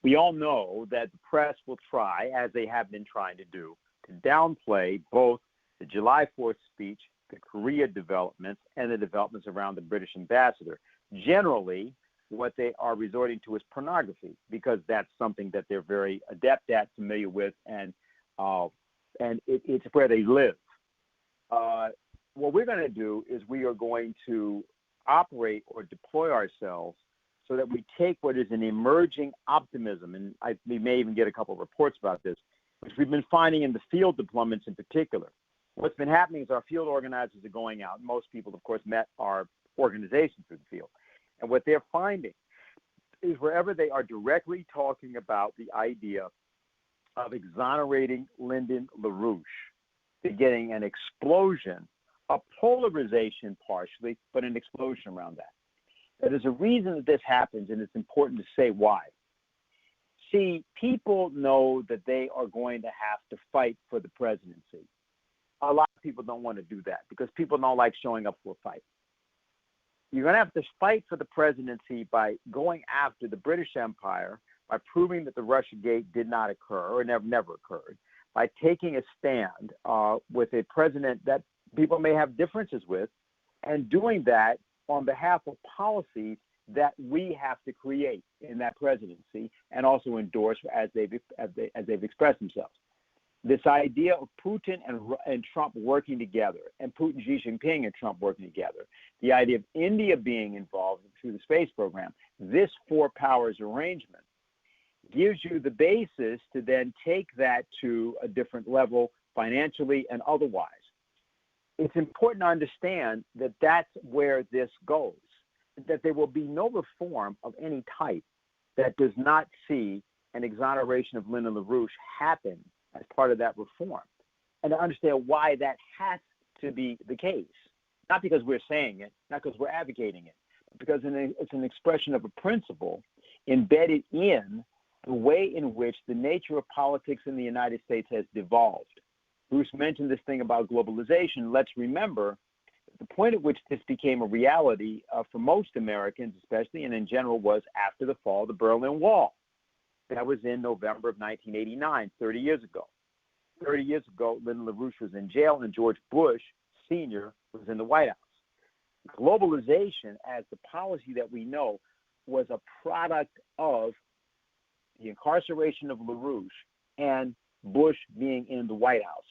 We all know that the press will try, as they have been trying to do, to downplay both the July 4th speech, the Korea developments, and the developments around the British ambassador. Generally, what they are resorting to is pornography, because that's something that they're very adept at, familiar with, and it's where they live. What we're going to do is we are going to operate or deploy ourselves so that we take what is an emerging optimism, and we may even get a couple of reports about this, which we've been finding in the field deployments in particular. What's been happening is our field organizers are going out. Most people, of course, met our organization through the field. And what they're finding is wherever they are directly talking about the idea of exonerating Lyndon LaRouche, they're getting an explosion, a polarization partially, but an explosion around that. There's a reason that this happens, and it's important to say why. See, people know that they are going to have to fight for the presidency. A lot of people don't want to do that because people don't like showing up for a fight. You're going to have to fight for the presidency by going after the British Empire, by proving that the Russiagate did not occur or never occurred, by taking a stand with a president that people may have differences with, and doing that on behalf of policies that we have to create in that presidency and also endorse as they've expressed themselves. This idea of Putin and Trump working together, and Putin, Xi Jinping, and Trump working together, the idea of India being involved through the space program, this four powers arrangement gives you the basis to then take that to a different level financially and otherwise. It's important to understand that that's where this goes, that there will be no reform of any type that does not see an exoneration of Lyndon LaRouche happen as part of that reform, and to understand why that has to be the case. Not because we're saying it, not because we're advocating it, but because it's an expression of a principle embedded in the way in which the nature of politics in the United States has devolved. Bruce mentioned this thing about globalization. Let's remember the point at which this became a reality for most Americans, especially and in general, was after the fall of the Berlin Wall. That was in November of 1989, 30 years ago. 30 years ago, Lyndon LaRouche was in jail and George Bush Sr. was in the White House. Globalization, as the policy that we know, was a product of the incarceration of LaRouche and Bush being in the White House.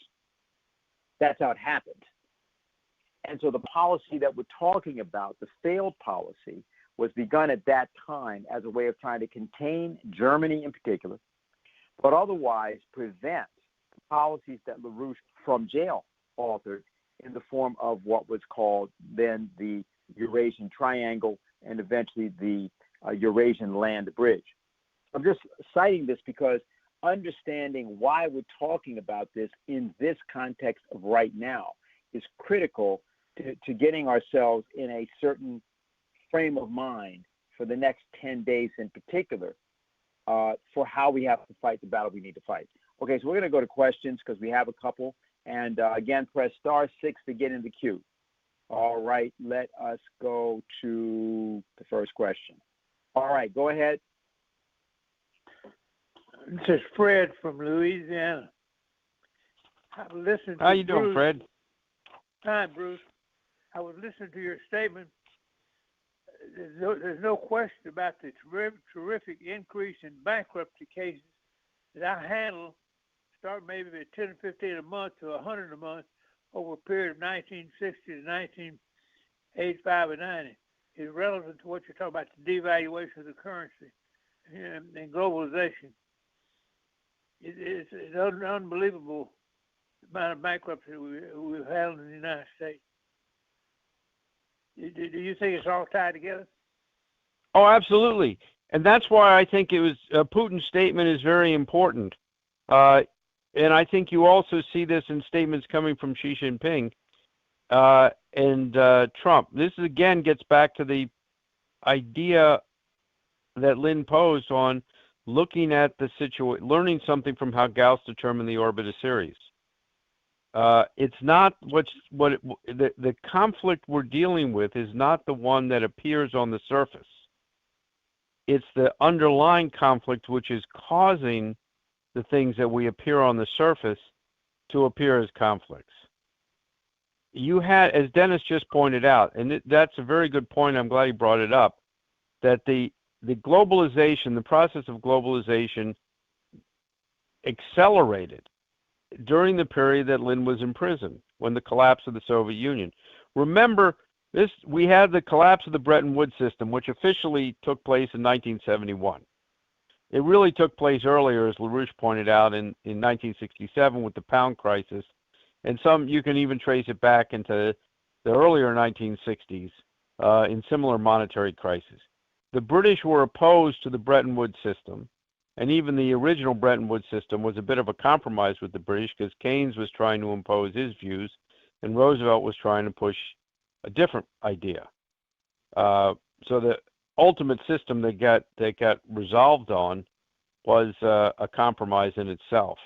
That's how it happened. And so the policy that we're talking about, the failed policy, was begun at that time as a way of trying to contain Germany in particular, but otherwise prevent the policies that LaRouche from jail authored in the form of what was called then the Eurasian Triangle and eventually the Eurasian Land Bridge. I'm just citing this because understanding why we're talking about this in this context of right now is critical to getting ourselves in a certain frame of mind for the next 10 days in particular for how we have to fight the battle we need to fight. Okay, so we're going to go to questions because we have a couple. And again, press *6 to get in the queue. All right, let us go to the first question. All right, go ahead. This is Fred from Louisiana. How you doing, Fred? Hi, Bruce. I was listening to your statement. There's no question about the terrific increase in bankruptcy cases that I handle, start maybe at 10 or 15 a month to 100 a month over a period of 1960 to 1985 and 90. Is relevant to what you're talking about, the devaluation of the currency and globalization. It's an unbelievable amount of bankruptcy we've handled in the United States. Do you think it's all tied together? Oh, absolutely. And that's why I think it was Putin's statement is very important. And I think you also see this in statements coming from Xi Jinping and Trump. This again gets back to the idea that Lynn posed on looking at the situation, learning something from how Gauss determined the orbit of Ceres. It's not the conflict we're dealing with is not the one that appears on the surface. It's the underlying conflict which is causing the things that we appear on the surface to appear as conflicts. You had, as Dennis just pointed out, and that's a very good point, I'm glad he brought it up, that the globalization, the process of globalization accelerated during the period that Lynn was in prison, when the collapse of the Soviet Union. Remember, we had the collapse of the Bretton Woods system, which officially took place in 1971. It really took place earlier, as LaRouche pointed out, in 1967 with the pound crisis, and you can even trace it back into the earlier 1960s in similar monetary crises. The British were opposed to the Bretton Woods system, and even the original Bretton Woods system was a bit of a compromise with the British because Keynes was trying to impose his views and Roosevelt was trying to push a different idea. So the ultimate system that got resolved on was a compromise in itself.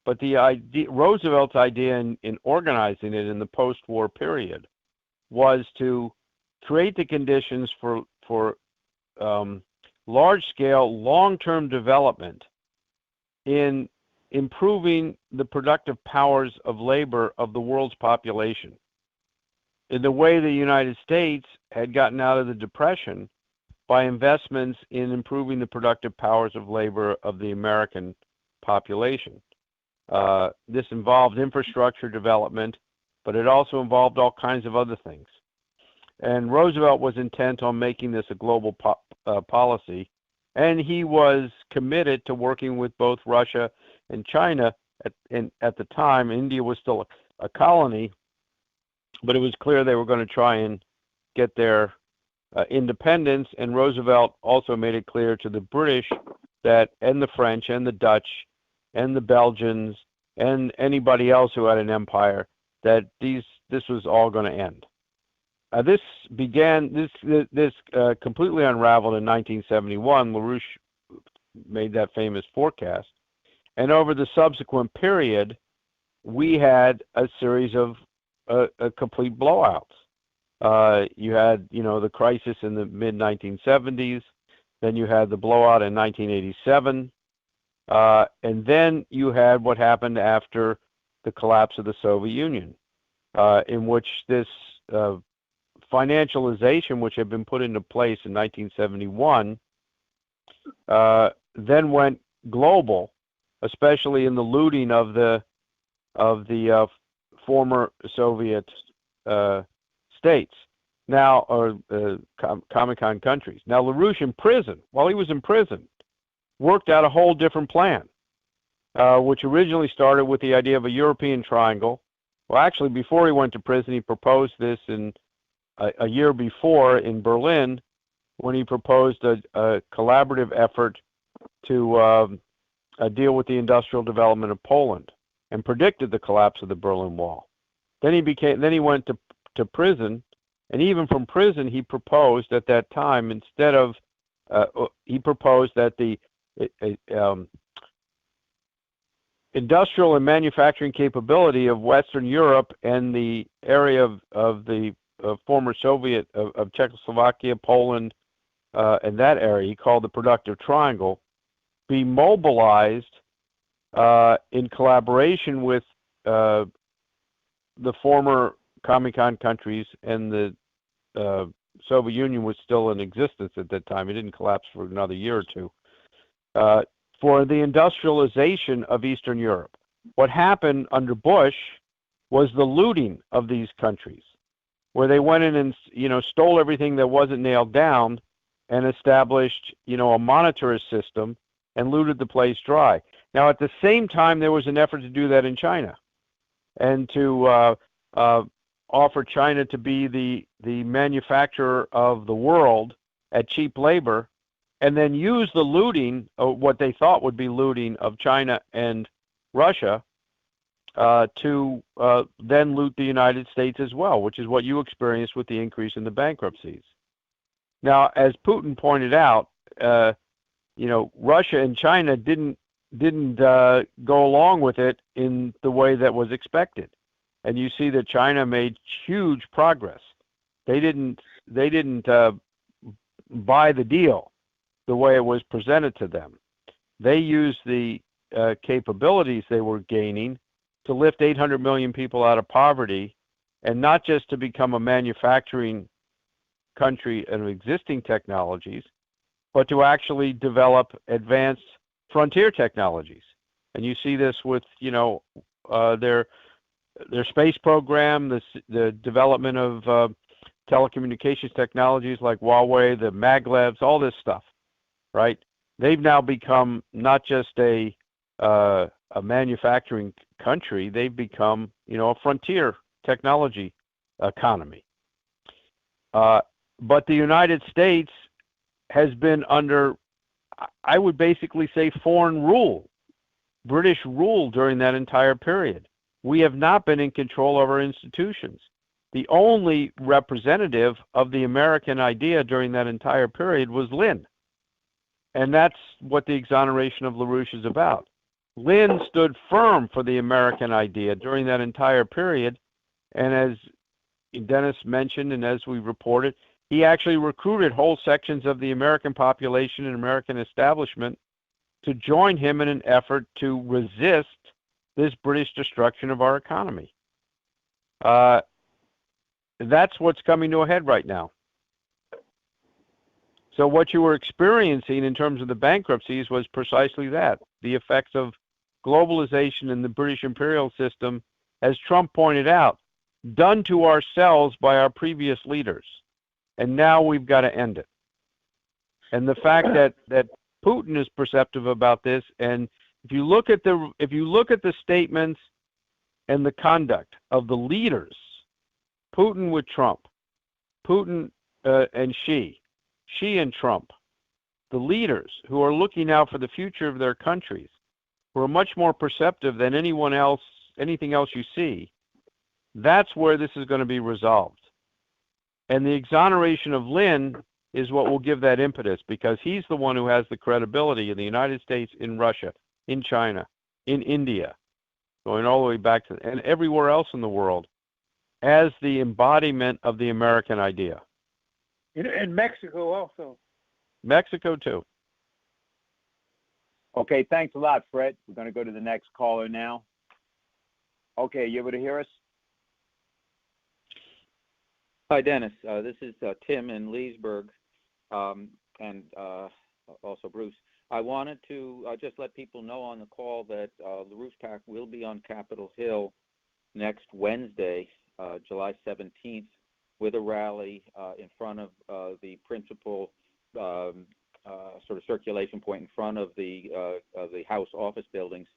But Roosevelt's idea in organizing it in the post-war period was to create the conditions for large-scale, long-term development in improving the productive powers of labor of the world's population. In the way the United States had gotten out of the Depression by investments in improving the productive powers of labor of the American population. This involved infrastructure development, but it also involved all kinds of other things. And Roosevelt was intent on making this a global policy, and he was committed to working with both Russia and China. At the time, India was still a colony, but it was clear they were going to try and get their independence, and Roosevelt also made it clear to the British that, and the French and the Dutch and the Belgians and anybody else who had an empire, that this was all going to end. This completely unraveled in 1971. LaRouche made that famous forecast, and over the subsequent period, we had a series of complete blowouts. You had, the crisis in the mid-1970s, then you had the blowout in 1987, and then you had what happened after the collapse of the Soviet Union, in which this financialization, which had been put into place in 1971, then went global, especially in the looting of the former Soviet states, now, or Comecon countries. Now, LaRouche in prison, while he was in prison, worked out a whole different plan, which originally started with the idea of a European triangle. Well, actually, before he went to prison, he proposed this in a year before in Berlin, when he proposed a collaborative effort to deal with the industrial development of Poland, and predicted the collapse of the Berlin Wall. Then he went to prison, and even from prison, he proposed at that time, instead of he proposed that the industrial and manufacturing capability of Western Europe and the area of the former Soviet, of Czechoslovakia, Poland, and that area, he called the productive triangle, be mobilized in collaboration with the former Comecon countries, and the Soviet Union was still in existence at that time. It didn't collapse for another year or two. For the industrialization of Eastern Europe. What happened under Bush was the looting of these countries, where they went in and stole everything that wasn't nailed down, and established a monetarist system and looted the place dry. Now, at the same time, there was an effort to do that in China, and to offer China to be the manufacturer of the world at cheap labor, and then use the looting, what they thought would be looting of China and Russia, to then loot the United States as well, which is what you experienced with the increase in the bankruptcies. Now, as Putin pointed out, Russia and China didn't go along with it in the way that was expected, and you see that China made huge progress. They didn't buy the deal the way it was presented to them. They used the capabilities they were gaining to lift 800 million people out of poverty, and not just to become a manufacturing country of existing technologies, but to actually develop advanced frontier technologies. And you see this with, their space program, the development of telecommunications technologies like Huawei, the maglevs, all this stuff, right? They've now become not just a manufacturing country, they've become, a frontier technology economy. But the United States has been under, I would basically say, foreign rule, British rule during that entire period. We have not been in control of our institutions. The only representative of the American idea during that entire period was Lynn. And that's what the exoneration of LaRouche is about. Lynn stood firm for the American idea during that entire period. And as Dennis mentioned, and as we reported, he actually recruited whole sections of the American population and American establishment to join him in an effort to resist this British destruction of our economy. That's what's coming to a head right now. So what you were experiencing in terms of the bankruptcies was precisely that, the effects of globalization and the British imperial system, as Trump pointed out, done to ourselves by our previous leaders. And now we've got to end it. And the fact that Putin is perceptive about this, and if you look at the statements and the conduct of the leaders, Putin with Trump, Putin and Xi and Trump, the leaders who are looking out for the future of their countries, who are much more perceptive than anything else you see, that's where this is going to be resolved. And the exoneration of Lin is what will give that impetus, because he's the one who has the credibility in the United States, in Russia, in China, in India, going all the way back to, and everywhere else in the world, as the embodiment of the American idea. In Mexico also. Mexico too. Okay, thanks a lot, Fred. We're going to go to the next caller now. Okay, you able to hear us? Hi, Dennis. This is Tim in Leesburg, and also Bruce. I wanted to just let people know on the call that LaRouchePAC will be on Capitol Hill next Wednesday, July 17th, with a rally in front of the principal sort of circulation point in front of the House office buildings.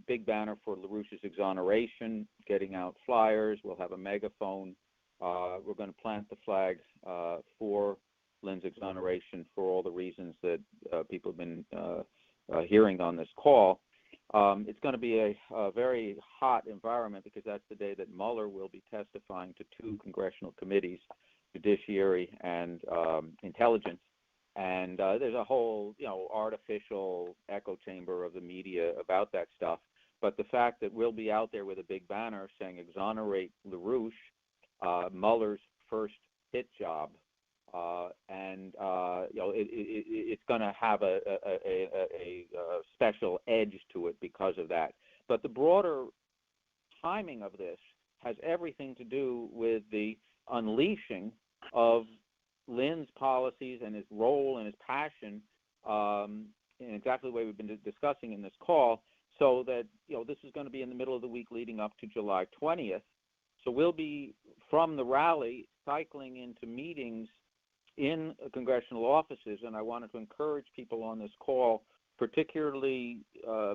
Big banner for LaRouche's exoneration, getting out flyers. We'll have a megaphone. We're going to plant the flag for Lin's exoneration for all the reasons that people have been hearing on this call. It's going to be a very hot environment, because that's the day that Mueller will be testifying to 2 congressional committees, Judiciary and Intelligence. And there's a whole, artificial echo chamber of the media about that stuff. But the fact that we'll be out there with a big banner saying exonerate LaRouche, Mueller's first hit job, it's going to have a special edge to it because of that. But the broader timing of this has everything to do with the unleashing of Lin's policies and his role and his passion in exactly the way we've been discussing in this call, so that this is going to be in the middle of the week leading up to July 20th. So we'll be, from the rally, cycling into meetings in congressional offices, and I wanted to encourage people on this call, particularly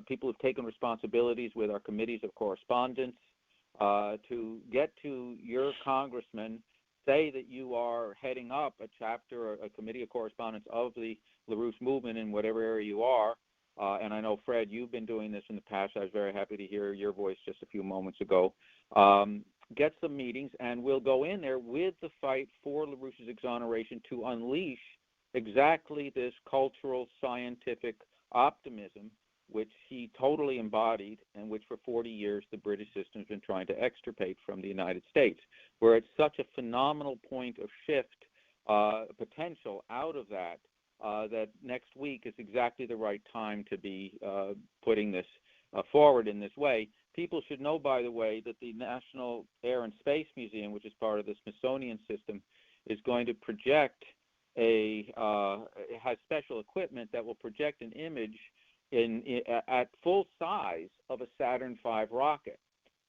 people who've taken responsibilities with our committees of correspondence, to get to your congressman, say that you are heading up a chapter, a committee of correspondence of the LaRouche movement in whatever area you are. And I know, Fred, you've been doing this in the past. I was very happy to hear your voice just a few moments ago. Get some meetings, and we'll go in there with the fight for LaRouche's exoneration to unleash exactly this cultural, scientific optimism which he totally embodied, and which for 40 years the British system has been trying to extirpate from the United States. We're at such a phenomenal point of shift potential out of that, that next week is exactly the right time to be putting this forward in this way. People should know, by the way, that the National Air and Space Museum, which is part of the Smithsonian system, is going to project it has special equipment that will project an image at full size of a Saturn V rocket.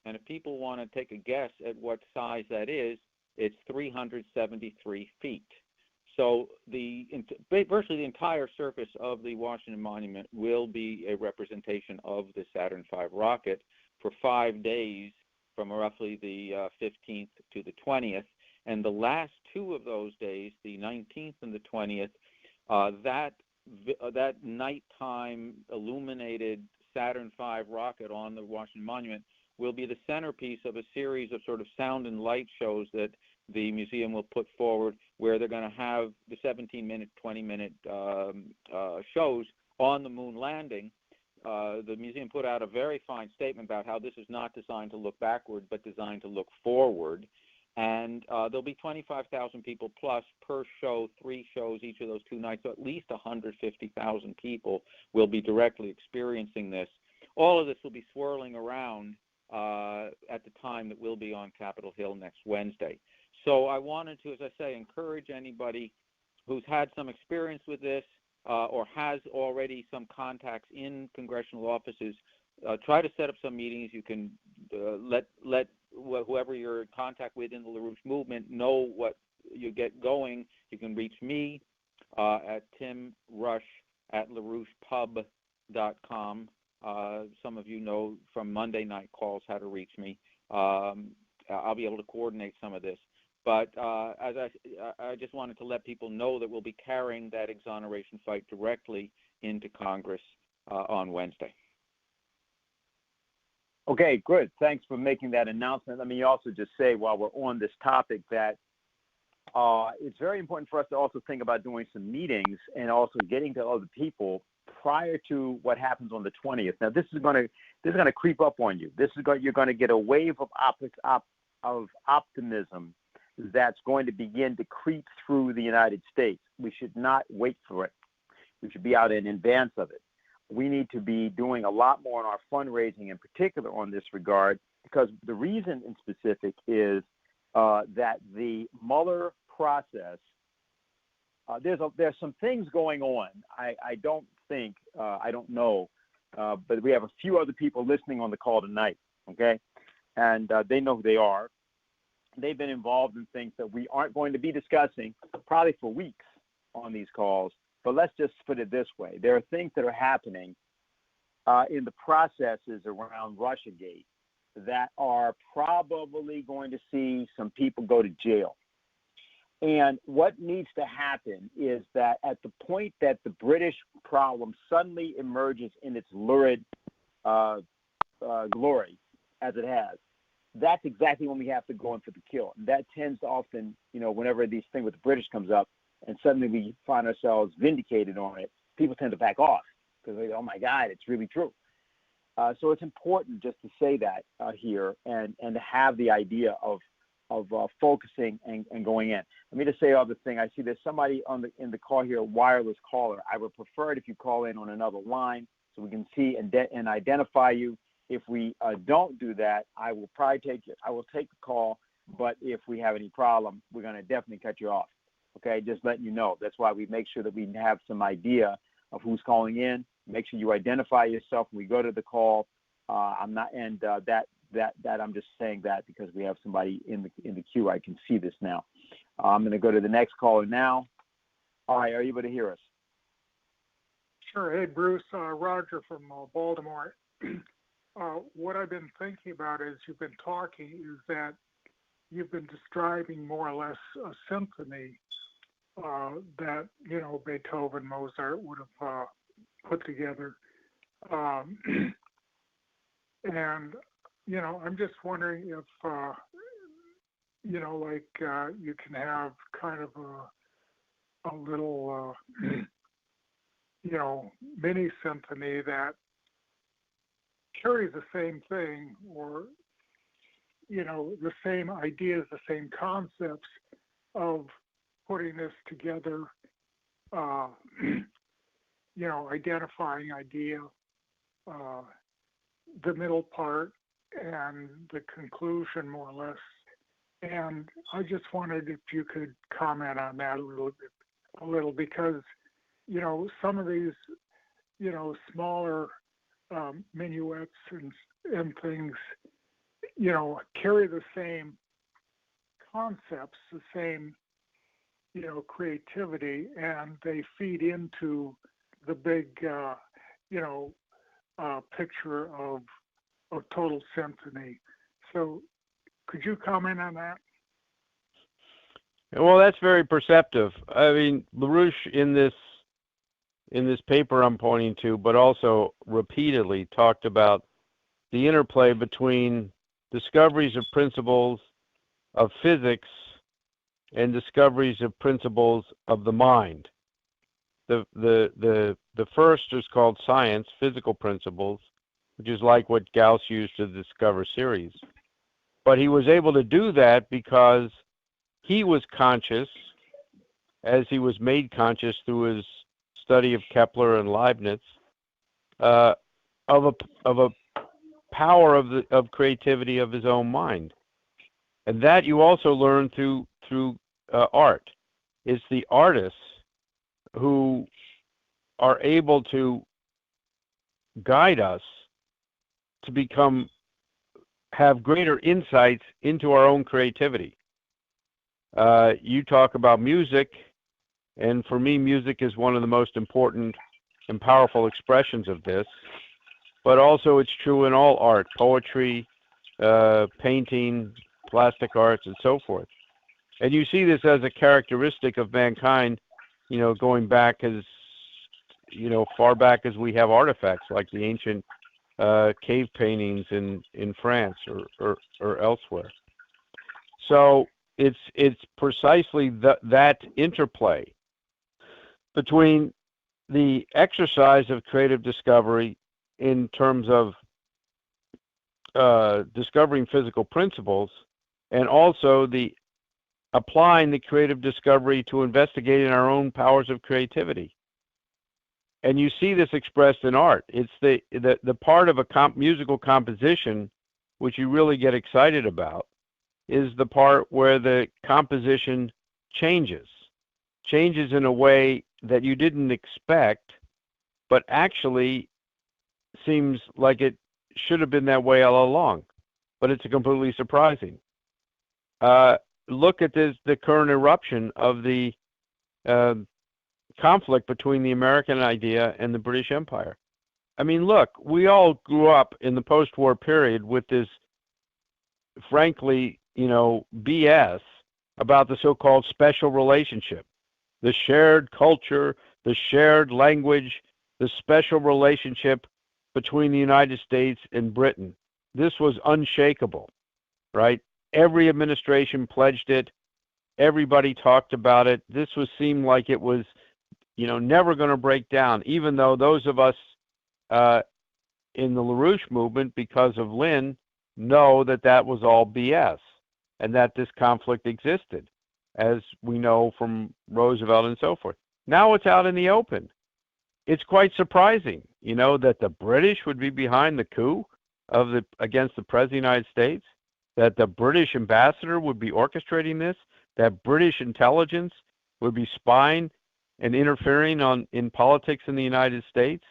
And if people want to take a guess at what size that is, it's 373 feet. So virtually the entire surface of the Washington Monument will be a representation of the Saturn V rocket for 5 days, from roughly the 15th to the 20th. And the last 2 of those days, the 19th and the 20th, that nighttime illuminated Saturn V rocket on the Washington Monument will be the centerpiece of a series of sort of sound and light shows that the museum will put forward, where they're going to have the 17-minute, 20-minute shows on the moon landing. The museum put out a very fine statement about how this is not designed to look backward, but designed to look forward. And there'll be 25,000 people plus per show, 3 shows each of those 2 nights, so at least 150,000 people will be directly experiencing this. All of this will be swirling around at the time that we'll be on Capitol Hill next Wednesday. So I wanted to, as I say, encourage anybody who's had some experience with this, or has already some contacts in congressional offices, try to set up some meetings. You can let whoever you're in contact with in the LaRouche movement know what you get going. You can reach me at timrush@LaRouchePub.com. Some of you know from Monday night calls how to reach me. I'll be able to coordinate some of this. But as I just wanted to let people know that we'll be carrying that exoneration fight directly into Congress on Wednesday. Okay, good. Thanks for making that announcement. Let me also just say, while we're on this topic, that it's very important for us to also think about doing some meetings and also getting to other people prior to what happens on the 20th. Now, this is going to creep up on you. You're going to get a wave of optimism that's going to begin to creep through the United States. We should not wait for it. We should be out in advance of it. We need to be doing a lot more in our fundraising, in particular on this regard, because the reason in specific is that the Mueller process, there's some things going on. I don't know, but we have a few other people listening on the call tonight, okay? And they know who they are. They've been involved in things that we aren't going to be discussing probably for weeks on these calls. But let's just put it this way. There are things that are happening in the processes around Russiagate that are probably going to see some people go to jail. And what needs to happen is that at the point that the British problem suddenly emerges in its lurid glory, as it has, that's exactly when we have to go in for the kill. And that tends to often, whenever these thing with the British comes up and suddenly we find ourselves vindicated on it, people tend to back off because they go, oh my God, it's really true. So it's important just to say that here and to have the idea of focusing and going in. Let me just say another thing. I see there's somebody in the call here, a wireless caller. I would prefer it if you call in on another line so we can see and identify you. If we don't do that, I will probably take the call, but if we have any problem, we're going to definitely cut you off. Okay, just letting you know. That's why we make sure that we have some idea of who's calling in. Make sure you identify yourself when we go to the call. I'm just saying that because we have somebody in the queue. I can see this now. I'm going to go to the next caller now. All right, are you able to hear us? Sure. Hey, Bruce, Roger from Baltimore. What I've been thinking about as you've been talking is that you've been describing more or less a symphony that, Beethoven, Mozart would have put together. And, I'm just wondering if, you can have kind of a little, mini symphony that carries the same thing or, the same ideas, the same concepts of putting this together, identifying idea, the middle part, and the conclusion, more or less. And I just wondered if you could comment on that a little because, some of these, smaller minuets and things, carry the same concepts, the same, creativity, and they feed into the big, picture of total symphony. So could you comment on that? Well, that's very perceptive. I mean, LaRouche in this paper I'm pointing to, but also repeatedly talked about the interplay between discoveries of principles of physics and discoveries of principles of the mind. The first is called science, physical principles, which is like what Gauss used to discover series. But he was able to do that because he was conscious, as he was made conscious through his study of Kepler and Leibniz, of a power of creativity of his own mind, and that you also learn through art. It's the artists who are able to guide us to have greater insights into our own creativity. You talk about music, and for me, music is one of the most important and powerful expressions of this, but also it's true in all art, poetry, painting, plastic arts, and so forth. And you see this as a characteristic of mankind, going back as, far back as we have artifacts like the ancient cave paintings in France or elsewhere. So it's precisely that interplay between the exercise of creative discovery in terms of discovering physical principles, and also the applying the creative discovery to investigating our own powers of creativity. And you see this expressed in art. It's the part of a musical composition which you really get excited about is the part where the composition changes in a way that you didn't expect, but actually seems like it should have been that way all along, but it's completely surprising. Look at the current eruption of the conflict between the American idea and the British Empire. I mean, look, we all grew up in the post-war period with this, frankly, BS about the so-called special relationship, the shared culture, the shared language, the special relationship between the United States and Britain. This was unshakable, right? Every administration pledged it. Everybody talked about it. This seemed like it was, never going to break down, even though those of us in the LaRouche movement, because of Lynn, know that was all BS and that this conflict existed, as we know from Roosevelt and so forth. Now it's out in the open. It's quite surprising, that the British would be behind the coup against the President of the United States, that the British ambassador would be orchestrating this, that British intelligence would be spying and interfering in politics in the United States.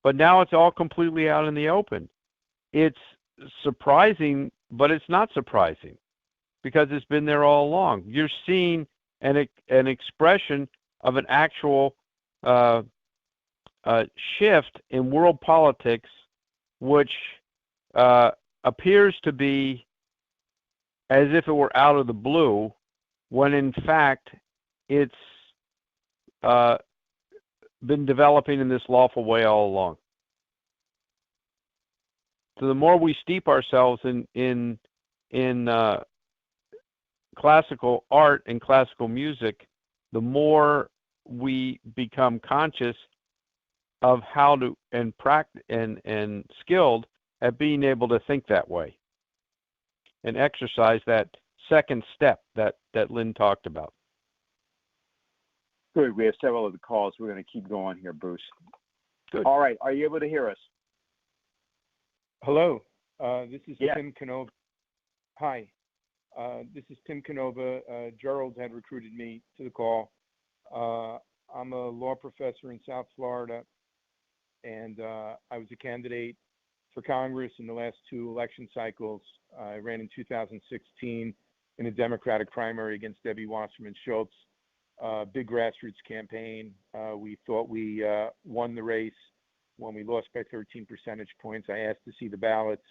But now it's all completely out in the open. It's surprising, but it's not surprising because it's been there all along. You're seeing an expression of an actual shift in world politics, which appears to be as if it were out of the blue, when in fact it's been developing in this lawful way all along. So the more we steep ourselves in classical art and classical music, the more we become conscious of how to and practice and skilled at being able to think that way and exercise that second step that Lynn talked about. Good. We have several of the calls. We're going to keep going here, Bruce. Good. All right. Are you able to hear us? Hello. This is Yeah. Tim Canova. Hi. This is Tim Canova. Gerald had recruited me to the call. I'm a law professor in South Florida, and I was a candidate for Congress in the last two election cycles. I ran in 2016 in a Democratic primary against Debbie Wasserman Schultz. Big grassroots campaign. We thought we won the race. When we lost by 13 percentage points, I asked to see the ballots,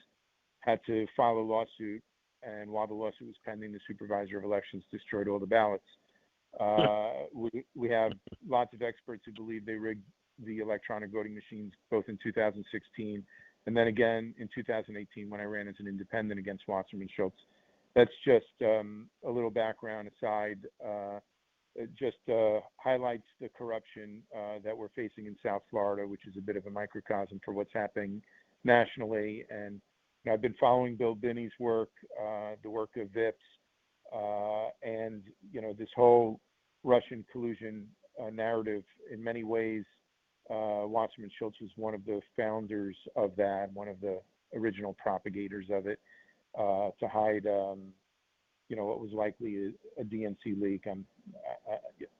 had to file a lawsuit, and while the lawsuit was pending, the supervisor of elections destroyed all the ballots. We have lots of experts who believe they rigged the electronic voting machines both in 2016 and then again in 2018 when I ran as an independent against Wasserman Schultz. That's just a little background aside. It just highlights the corruption that we're facing in South Florida, which is a bit of a microcosm for what's happening nationally. And I've been following Bill Binney's work, the work of VIPs, and this whole Russian collusion narrative. In many ways, Wasserman Schultz was one of the founders of that, one of the original propagators of it, to hide what was likely a DNC leak.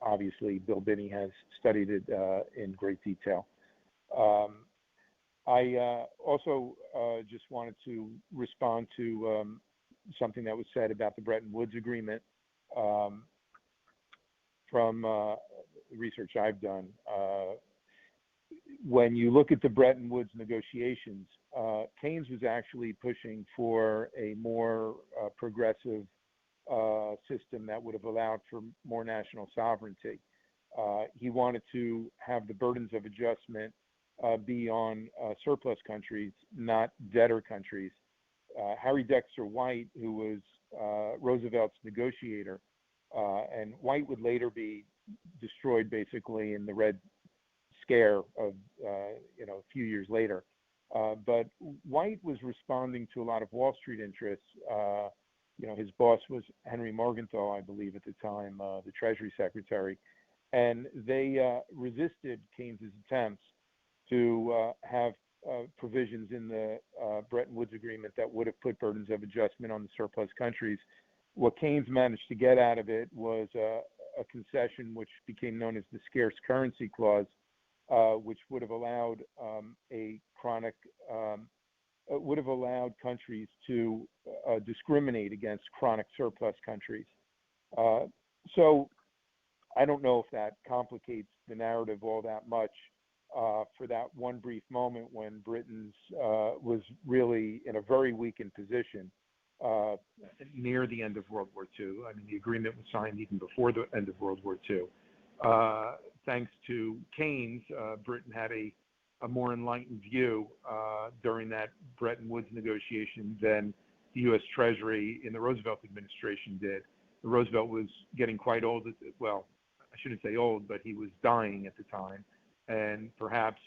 obviously Bill Binney has studied it in great detail. I also just wanted to respond to something that was said about the Bretton Woods Agreement from research I've done. When you look at the Bretton Woods negotiations, Keynes was actually pushing for a more progressive system that would have allowed for more national sovereignty. He wanted to have the burdens of adjustment be on surplus countries, not debtor countries. Harry Dexter White, who was Roosevelt's negotiator, and White would later be destroyed basically in the Red Scare of, a few years later. But White was responding to a lot of Wall Street interests. His boss was Henry Morgenthau, I believe, at the time, the Treasury Secretary. And they resisted Keynes's attempts to have provisions in the Bretton Woods Agreement that would have put burdens of adjustment on the surplus countries. What Keynes managed to get out of it was a concession which became known as the Scarce Currency Clause, which would have allowed countries to discriminate against chronic surplus countries. So I don't know if that complicates the narrative all that much. For that one brief moment when Britain was really in a very weakened position near the end of World War II. I mean, the agreement was signed even before the end of World War II. Thanks to Keynes, Britain had a more enlightened view during that Bretton Woods negotiation than the U.S. Treasury in the Roosevelt administration did. Roosevelt was getting quite old. Well, I shouldn't say old, but he was dying at the time, and perhaps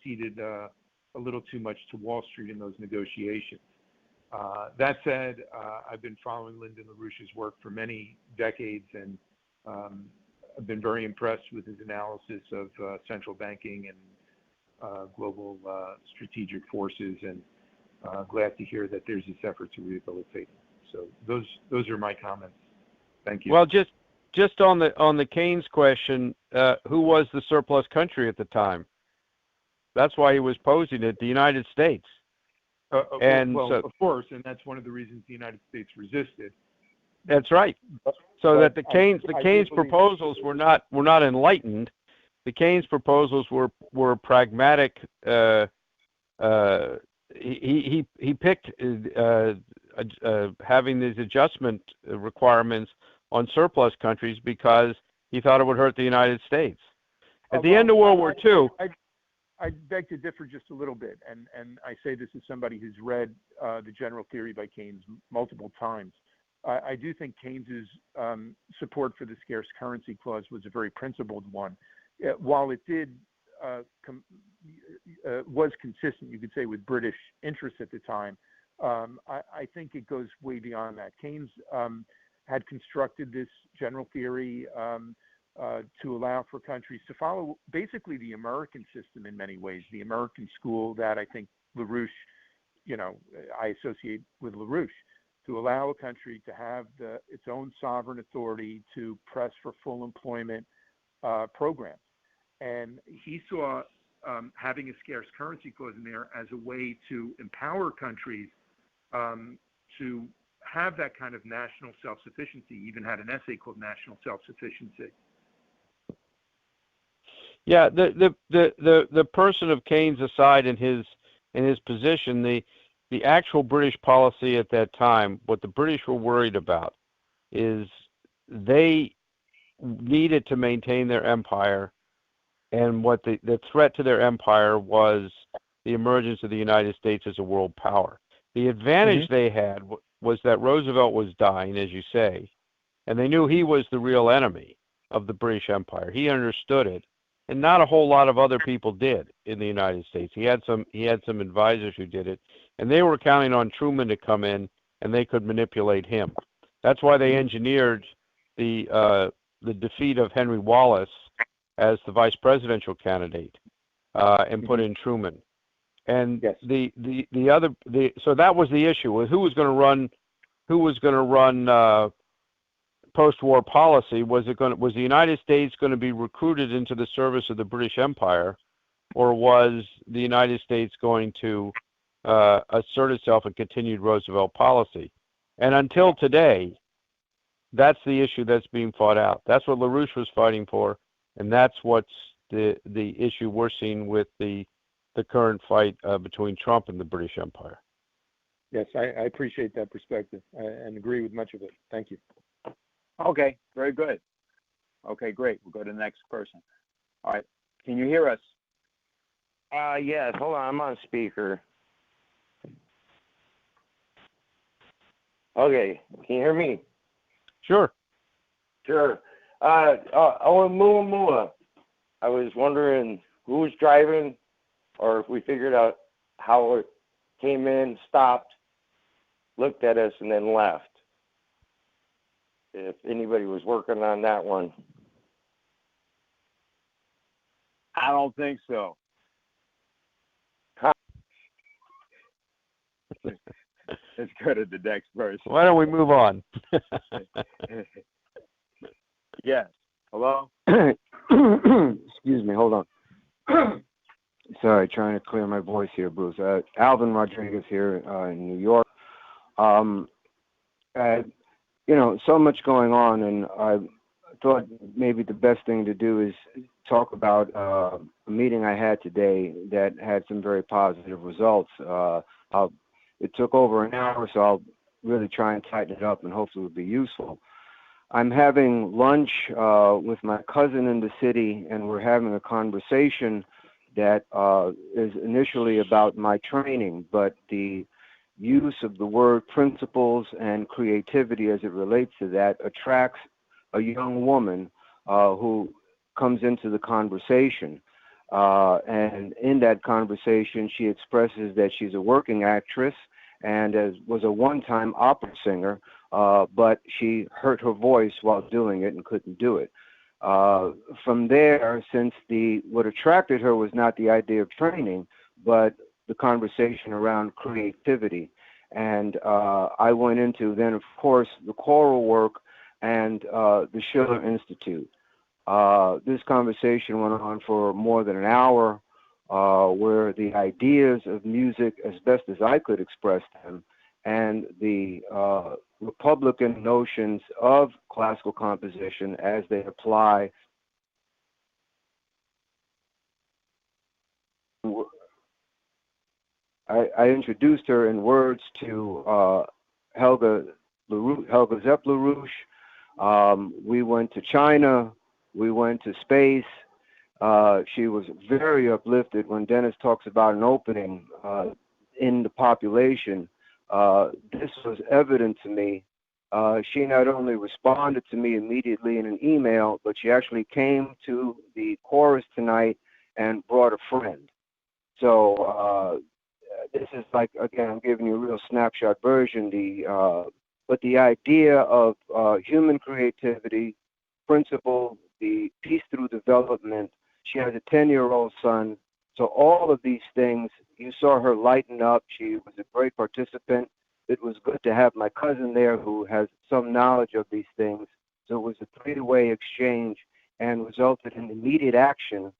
ceded a little too much to Wall Street in those negotiations. That said, I've been following Lyndon LaRouche's work for many decades, and I've been very impressed with his analysis of central banking and global strategic forces, and glad to hear that there's this effort to rehabilitate him. So those are my comments. Thank you. Well, just on the Keynes question, who was the surplus country at the time? That's why he was posing it, the United States. Of course, and that's one of the reasons the United States resisted. That's right. So that the Keynes proposals were not enlightened. The Keynes proposals were pragmatic. He picked having these adjustment requirements on surplus countries because he thought it would hurt the United States. At the end of World War II, I beg to differ just a little bit, and I say this as somebody who's read the general theory by Keynes multiple times. I do think Keynes's support for the Scarce Currency Clause was a very principled one. While it did was consistent, you could say, with British interests at the time, I think it goes way beyond that. Keynes had constructed this general theory to allow for countries to follow basically the American system in many ways, the American school that I think LaRouche, I associate with LaRouche, to allow a country to have its own sovereign authority to press for full employment programs. And he saw having a Scarce Currency Clause in there as a way to empower countries to have that kind of national self-sufficiency. He even had an essay called National Self-Sufficiency. Yeah, the person of Keynes aside in his position, the actual British policy at that time, what the British were worried about is they needed to maintain their empire, and what the threat to their empire was the emergence of the United States as a world power. The advantage they had was that Roosevelt was dying, as you say, and they knew he was the real enemy of the British Empire. He understood it, and not a whole lot of other people did in the United States. He had some advisors who did it, and they were counting on Truman to come in, and they could manipulate him. That's why they engineered the defeat of Henry Wallace as the vice presidential candidate and put in Truman. And yes. So that was the issue: who was going to run post-war policy? Was the United States going to be recruited into the service of the British Empire, or was the United States going to assert itself and continued Roosevelt policy? And until today, that's the issue that's being fought out. That's what LaRouche was fighting for, and that's what's the issue we're seeing with the current fight between Trump and the British Empire. Yes, I appreciate that perspective and agree with much of it. Thank you. Okay, very good. Okay, great. We'll go to the next person. All right. Can you hear us? Yes. Hold on. I'm on speaker. Okay. Can you hear me? Sure. Sure. Oumuamua. I was wondering who was driving, or if we figured out how it came in, stopped, looked at us, and then left. If anybody was working on that one. I don't think so. Huh. Let's go to the next person. Why don't we move on? Yes. Hello? Excuse me, hold on. Sorry, trying to clear my voice here, Bruce. Alvin Rodriguez here in New York. So much going on, and I thought maybe the best thing to do is talk about a meeting I had today that had some very positive results. It took over an hour, so I'll really try and tighten it up, and hopefully it will be useful. I'm having lunch with my cousin in the city, and we're having a conversation that is initially about my training, but the use of the word principles and creativity as it relates to that attracts a young woman who comes into the conversation. And in that conversation, she expresses that she's a working actress and was a one-time opera singer, but she hurt her voice while doing it and couldn't do it. From there, since what attracted her was not the idea of training, but the conversation around creativity. And I went into then, of course, the choral work and the Schiller Institute. This conversation went on for more than an hour, where the ideas of music, as best as I could express them, and the Republican notions of classical composition as they apply. I introduced her in words to Helga Zepp LaRouche. We went to China. We went to space. She was very uplifted when Dennis talks about an opening in the population. This was evident to me. She not only responded to me immediately in an email, but she actually came to the chorus tonight and brought a friend. So this is like, again, I'm giving you a real snapshot version. But the idea of human creativity, principle, the peace through development. She has a 10-year-old son. So all of these things, you saw her lighten up. She was a great participant. It was good to have my cousin there who has some knowledge of these things. So it was a three-way exchange and resulted in immediate action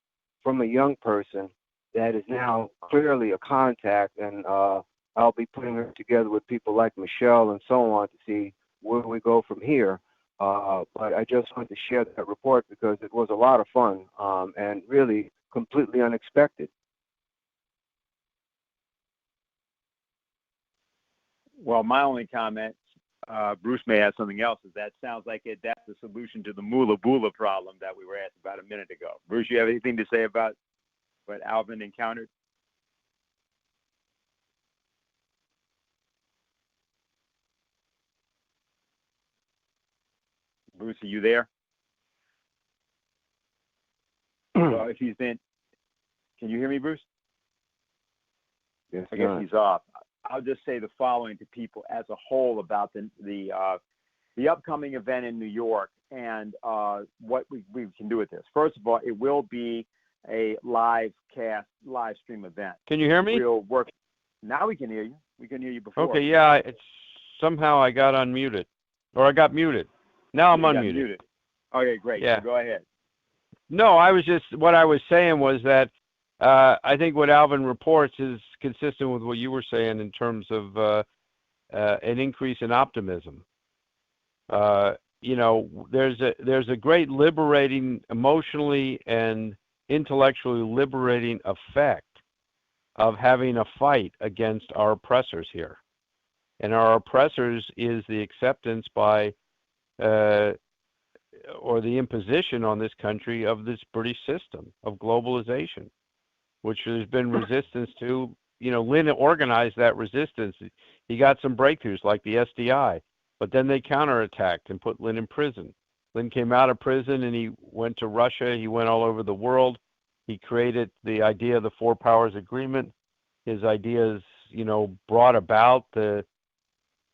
from a young person that is now clearly a contact. And I'll be putting her together with people like Michelle and so on to see where we go from here. But I just wanted to share that report because it was a lot of fun and really completely unexpected. Well, my only comment, Bruce may have something else, is that sounds like that's the solution to the Mula Bula problem that we were asked about a minute ago. Bruce, you have anything to say about what Alvin encountered? Bruce, are you there? Well, if he's in, can you hear me, Bruce? Yes, I guess he's off. I'll just say the following to people as a whole about the upcoming event in New York and what we can do with this. First of all, it will be a live stream event. Can you hear me? We'll work. Now we can hear you. We can hear you before. Okay, yeah. Somehow I got unmuted, or I got muted. Now I'm You got unmuted. muted. Okay, great. Yeah. So go ahead. No, what I was saying was that I think what Alvin reports is consistent with what you were saying in terms of an increase in optimism. You know, there's a great liberating, emotionally and intellectually liberating effect of having a fight against our oppressors here. And our oppressors is the acceptance by or the imposition on this country of this British system of globalization, which there's been resistance to. You know, Lynn organized that resistance. He got some breakthroughs like the SDI, but then they counterattacked and put Lynn in prison. Lynn came out of prison and he went to Russia. He went all over the world. He created the idea of the Four Powers Agreement. His ideas, you know, brought about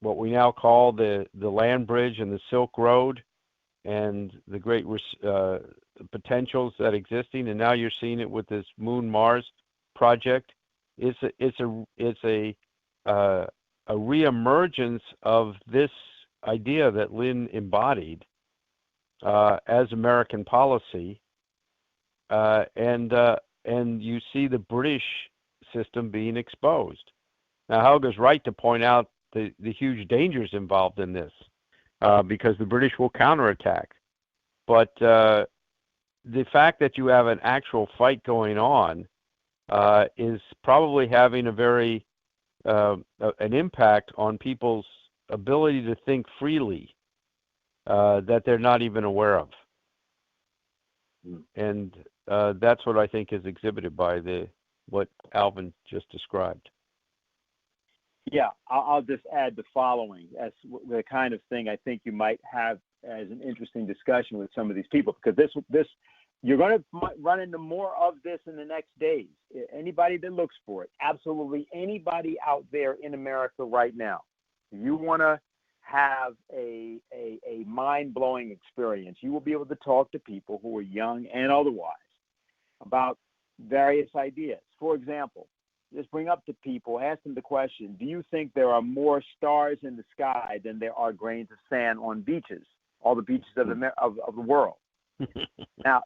what we now call the land bridge and the Silk Road and the great potentials that existing. And now you're seeing it with this Moon Mars project. It's a reemergence of this idea that Lynn embodied as American policy, and you see the British system being exposed. Now, Helga's right to point out the huge dangers involved in this, because the British will counterattack. But the fact that you have an actual fight going on is probably having a very an impact on people's ability to think freely that they're not even aware of. And that's what I think is exhibited by what Alvin just described. Yeah, I'll just add the following as the kind of thing I think you might have as an interesting discussion with some of these people, because this you're going to run into more of this in the next days. Anybody that looks for it, absolutely anybody out there in America right now, you want to have a mind-blowing experience, you will be able to talk to people who are young and otherwise about various ideas. For example, just bring up to people, ask them the question, do you think there are more stars in the sky than there are grains of sand on beaches, all the beaches of the world? Now,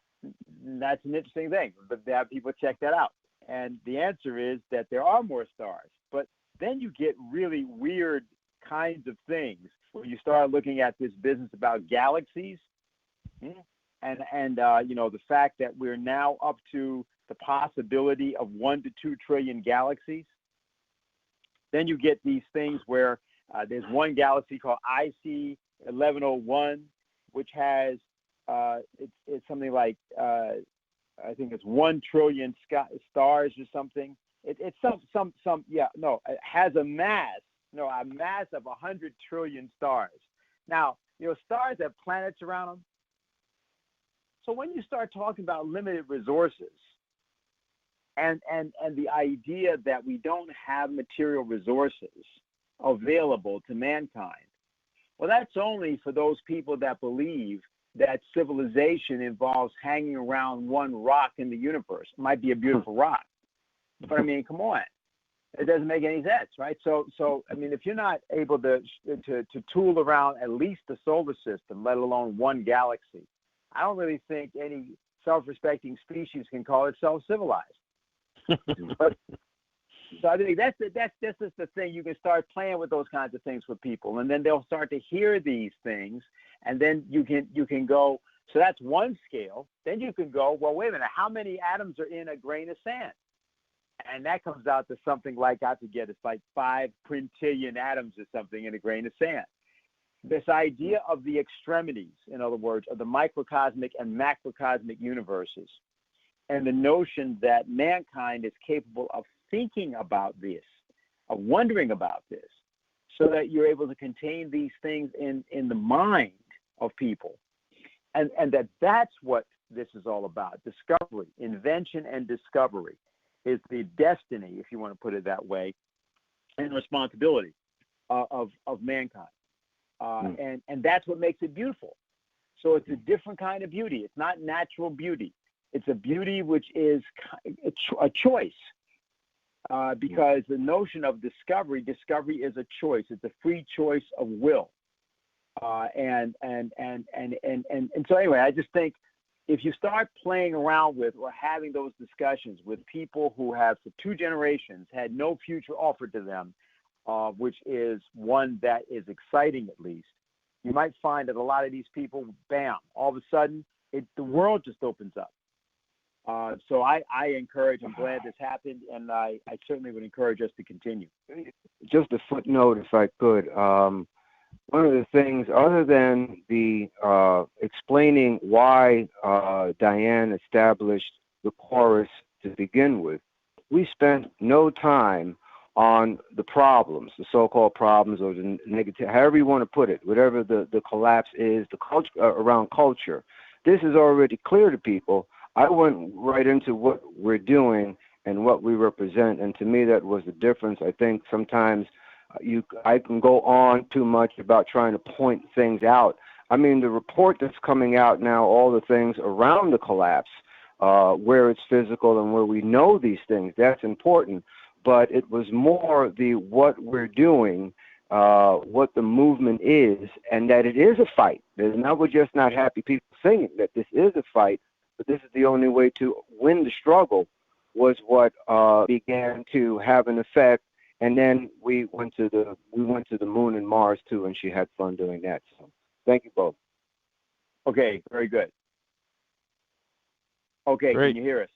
that's an interesting thing, but have people check that out. And the answer is that there are more stars. But then you get really weird kinds of things when you start looking at this business about galaxies and you know, the fact that we're now up to the possibility of 1 to 2 trillion galaxies. Then you get these things where there's one galaxy called IC 1101, which has it's something like I think it's 1 trillion stars or something. It's it has a mass of 100 trillion stars. Now, you know, stars have planets around them. So when you start talking about limited resources and the idea that we don't have material resources available to mankind, well, that's only for those people that believe that civilization involves hanging around one rock in the universe. It might be a beautiful rock, but I mean, come on. It doesn't make any sense, right? So I mean, if you're not able to tool around at least the solar system, let alone one galaxy, I don't really think any self-respecting species can call itself civilized. But, so I think that's just the thing. You can start playing with those kinds of things with people, and then they'll start to hear these things, and then you can go. So that's one scale. Then you can go, well, wait a minute, how many atoms are in a grain of sand? And that comes out to something like, I forget, it's like 5 quintillion atoms or something in a grain of sand. This idea of the extremities, in other words, of the microcosmic and macrocosmic universes, and the notion that mankind is capable of thinking about this, of wondering about this, so that you're able to contain these things in the mind of people. And that's what this is all about. Discovery, invention and discovery is the destiny, if you want to put it that way, and responsibility of mankind. And that's what makes it beautiful. So it's a different kind of beauty. It's not natural beauty. It's a beauty which is a choice, because the notion of discovery is a choice. It's a free choice of will. And so anyway, I just think if you start playing around with or having those discussions with people who have for 2 generations had no future offered to them, which is one that is exciting at least, you might find that a lot of these people, bam, all of a sudden, the world just opens up. So I encourage, I'm glad this happened, and I certainly would encourage us to continue. Just a footnote, if I could. One of the things, other than the explaining why Diane established the chorus to begin with, we spent no time on the problems, the so-called problems, or the negative, however you want to put it, whatever the collapse is, the culture around culture. This is already clear to people. I went right into what we're doing and what we represent, and to me that was the difference. I think sometimes I can go on too much about trying to point things out. I mean, the report that's coming out now, all the things around the collapse, where it's physical and where we know these things, that's important. But it was more the what we're doing, what the movement is, and that it is a fight. Now we're just not happy people singing that this is a fight, but this is the only way to win the struggle, was what began to have an effect. And then we went to the moon and Mars too, and she had fun doing that. So thank you both. Okay, very good. Okay, Great. Can you hear us?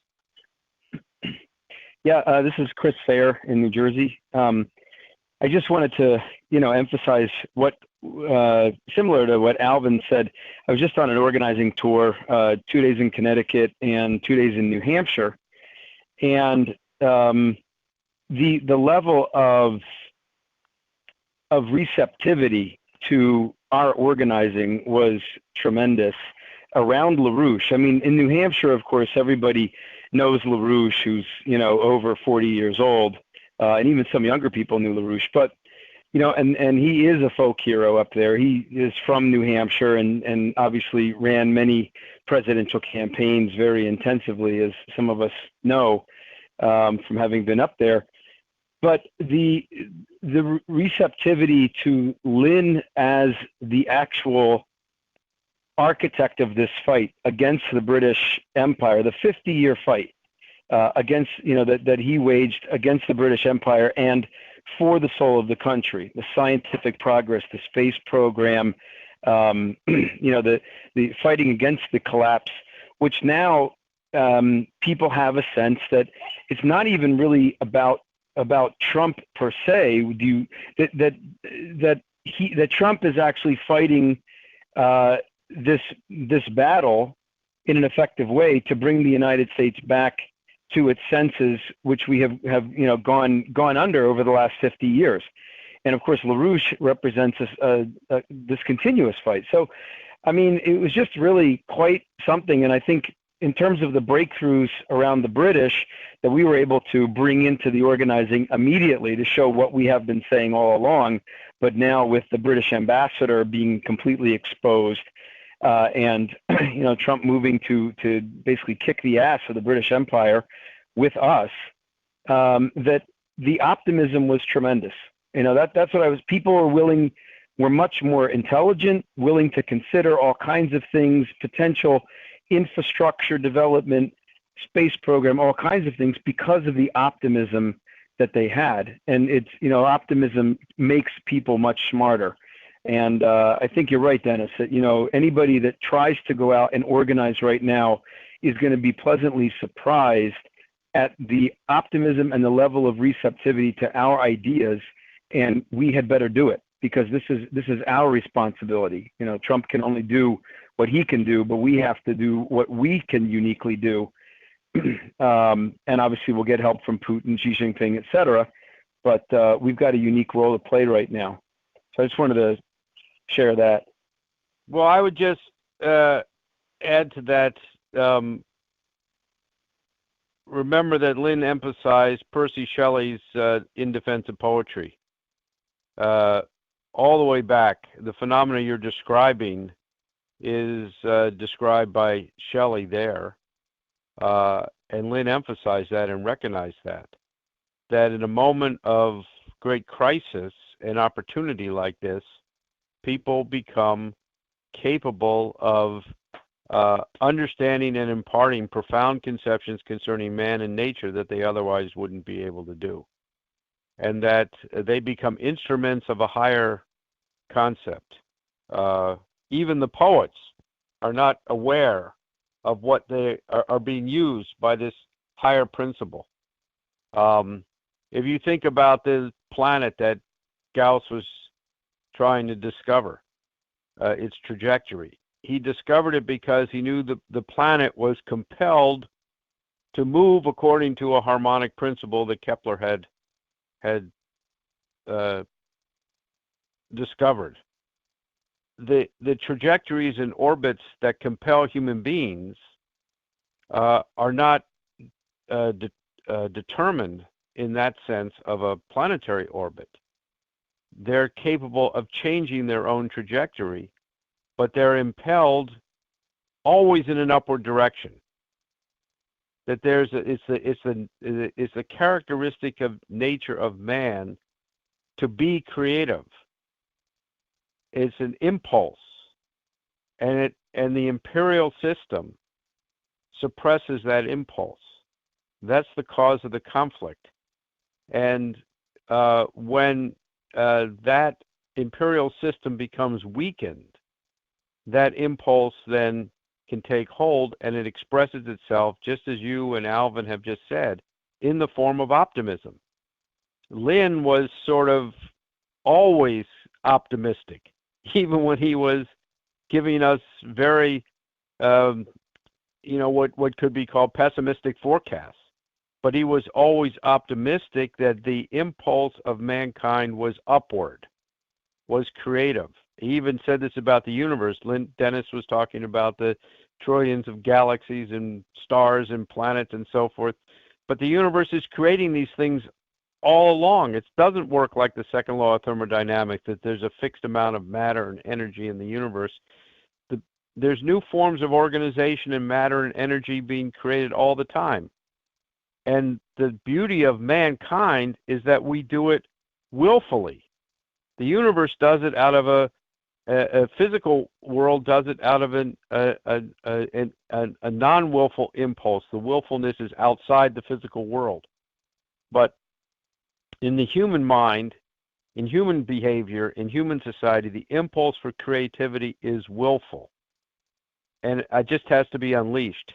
Yeah, this is Chris Fair in New Jersey. I just wanted to, emphasize what, similar to what Alvin said. I was just on an organizing tour, 2 days in Connecticut and 2 days in New Hampshire, and the level of receptivity to our organizing was tremendous around LaRouche. I mean, in New Hampshire, of course, everybody knows LaRouche, who's, over 40 years old, and even some younger people knew LaRouche. But, and he is a folk hero up there. He is from New Hampshire and obviously ran many presidential campaigns very intensively, as some of us know from having been up there. But the receptivity to Lynn as the actual architect of this fight against the British Empire, the 50-year fight against, that he waged against the British Empire and for the soul of the country, the scientific progress, the space program, the fighting against the collapse, which now people have a sense that it's not even really about Trump per se. That Trump is actually fighting this battle in an effective way to bring the United States back to its senses, which we have gone under over the last 50 years. And of course, LaRouche represents this continuous fight. So, I mean, it was just really quite something. And I think in terms of the breakthroughs around the British that we were able to bring into the organizing immediately to show what we have been saying all along, but now with the British ambassador being completely exposed, and Trump moving to basically kick the ass of the British Empire with us, that the optimism was tremendous. That's what I was. People were much more intelligent, willing to consider all kinds of things, potential infrastructure development, space program, all kinds of things, because of the optimism that they had. And it's optimism makes people much smarter. And I think you're right, Dennis, that, anybody that tries to go out and organize right now is going to be pleasantly surprised at the optimism and the level of receptivity to our ideas. And we had better do it, because this is our responsibility. Trump can only do what he can do, but we have to do what we can uniquely do. And obviously we'll get help from Putin, Xi Jinping, et cetera. But we've got a unique role to play right now. So I just wanted to share that. Well, I would just add to that. Remember that Lynn emphasized Percy Shelley's In Defense of Poetry. All the way back, the phenomena you're describing is described by Shelley there. And Lynn emphasized that and recognized that in a moment of great crisis and opportunity like this, people become capable of understanding and imparting profound conceptions concerning man and nature that they otherwise wouldn't be able to do. And that they become instruments of a higher concept. Even the poets are not aware of what they are being used by this higher principle. If you think about the planet that Gauss was trying to discover, its trajectory, he discovered it because he knew the planet was compelled to move according to a harmonic principle that Kepler had discovered. The trajectories and orbits that compel human beings are not determined in that sense of a planetary orbit. They're capable of changing their own trajectory, but they're impelled always in an upward direction. That it's a characteristic of nature of man to be creative. It's an impulse, and the imperial system suppresses that impulse. That's the cause of the conflict. And when that imperial system becomes weakened, that impulse then can take hold, and it expresses itself, just as you and Alvin have just said, in the form of optimism. Lynn was sort of always optimistic, even when he was giving us very, what could be called pessimistic forecasts. But he was always optimistic that the impulse of mankind was upward, was creative. He even said this about the universe. Dennis was talking about the trillions of galaxies and stars and planets and so forth. But the universe is creating these things all along. It doesn't work like the second law of thermodynamics, that there's a fixed amount of matter and energy in the universe. There's new forms of organization and matter and energy being created all the time. And the beauty of mankind is that we do it willfully. The universe does it out of a physical world does it out of a non-willful impulse. The willfulness is outside the physical world. But in the human mind, in human behavior, in human society, the impulse for creativity is willful. And it just has to be unleashed.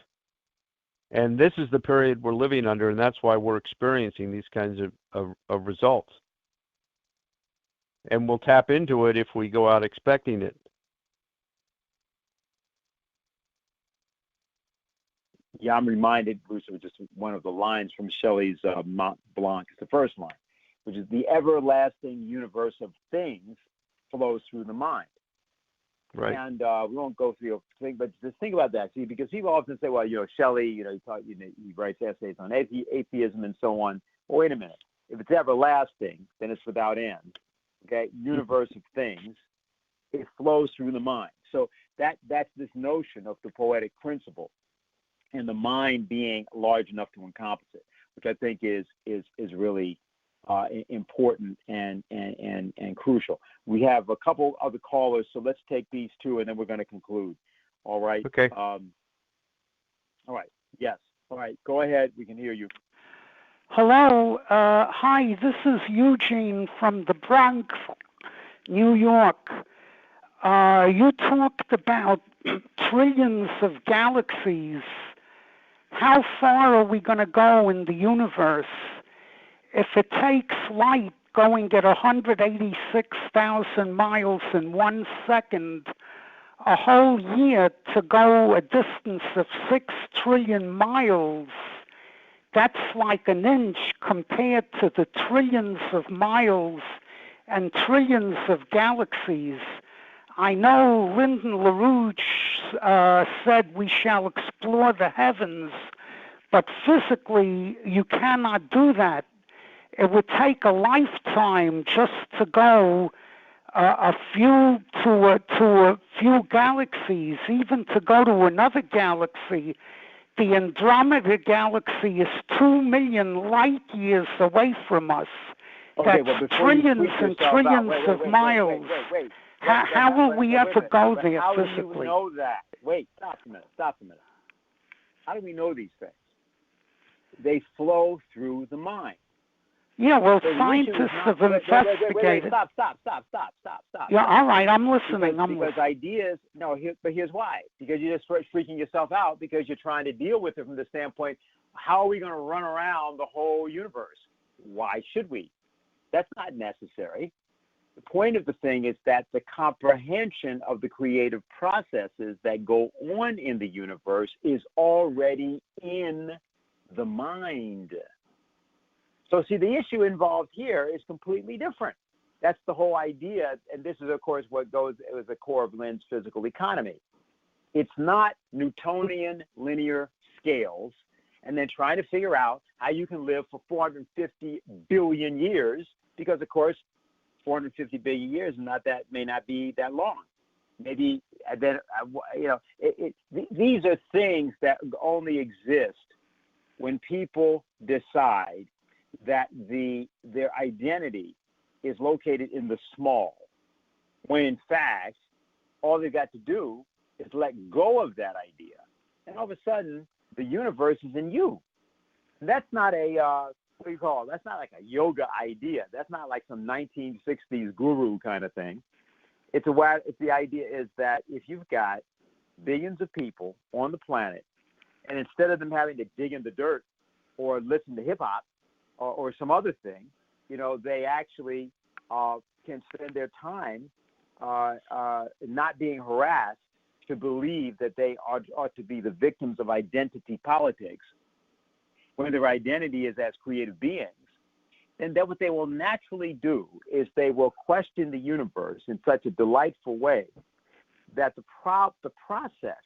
And this is the period we're living under, and that's why we're experiencing these kinds of results. And we'll tap into it if we go out expecting it. Yeah, I'm reminded, Bruce, of just one of the lines from Shelley's Mont Blanc. It's the first line, which is, the everlasting universe of things flows through the mind. Right. And we won't go through the thing, but just think about that. See, because people often say, well, Shelley, he writes essays on atheism and so on. Well, wait a minute. If it's everlasting, then it's without end. Okay, universe of things, it flows through the mind. So that's this notion of the poetic principle, and the mind being large enough to encompass it, which I think is really important and crucial. We have a couple other callers, so let's take these two, and then we're going to conclude. All right. Okay. All right. Yes. All right. Go ahead. We can hear you. Hello. Hi, this is Eugene from the Bronx, New York. You talked about trillions of galaxies. How far are we going to go in the universe? If it takes light going at 186,000 miles in 1 second, a whole year to go a distance of 6 trillion miles, that's like an inch compared to the trillions of miles and trillions of galaxies. I know Lyndon LaRouche said we shall explore the heavens, but physically you cannot do that. It would take a lifetime just to go a few galaxies, even to go to another galaxy. The Andromeda galaxy is 2 million light years away from us. Okay, That's trillions and trillions of miles. Wait. How will we ever go there how physically? do you know that? Wait, stop a minute. How do we know these things? They flow through the mind. Yeah, well, So scientists have investigated. Wait, stop. Yeah, all right, I'm listening. Because ideas, but here's why. Because you're just freaking yourself out because you're trying to deal with it from the standpoint, how are we going to run around the whole universe? Why should we? That's not necessary. The point of the thing is that the comprehension of the creative processes that go on in the universe is already in the mind. So see, the issue involved here is completely different. That's the whole idea, and this is, of course, what goes as the core of Lynn's physical economy. It's not Newtonian linear scales and then trying to figure out how you can live for 450 billion years, because, of course, 450 billion years may not be that long. Maybe then, these are things that only exist when people decide that their identity is located in the small, when in fact, all they've got to do is let go of that idea. And all of a sudden, the universe is in you. And that's not that's not like a yoga idea. That's not like some 1960s guru kind of thing. It's the idea is that if you've got billions of people on the planet, and instead of them having to dig in the dirt or listen to hip hop or some other thing, they actually can spend their time not being harassed to believe that they ought to be the victims of identity politics, when their identity is as creative beings. And then what they will naturally do is they will question the universe in such a delightful way that the process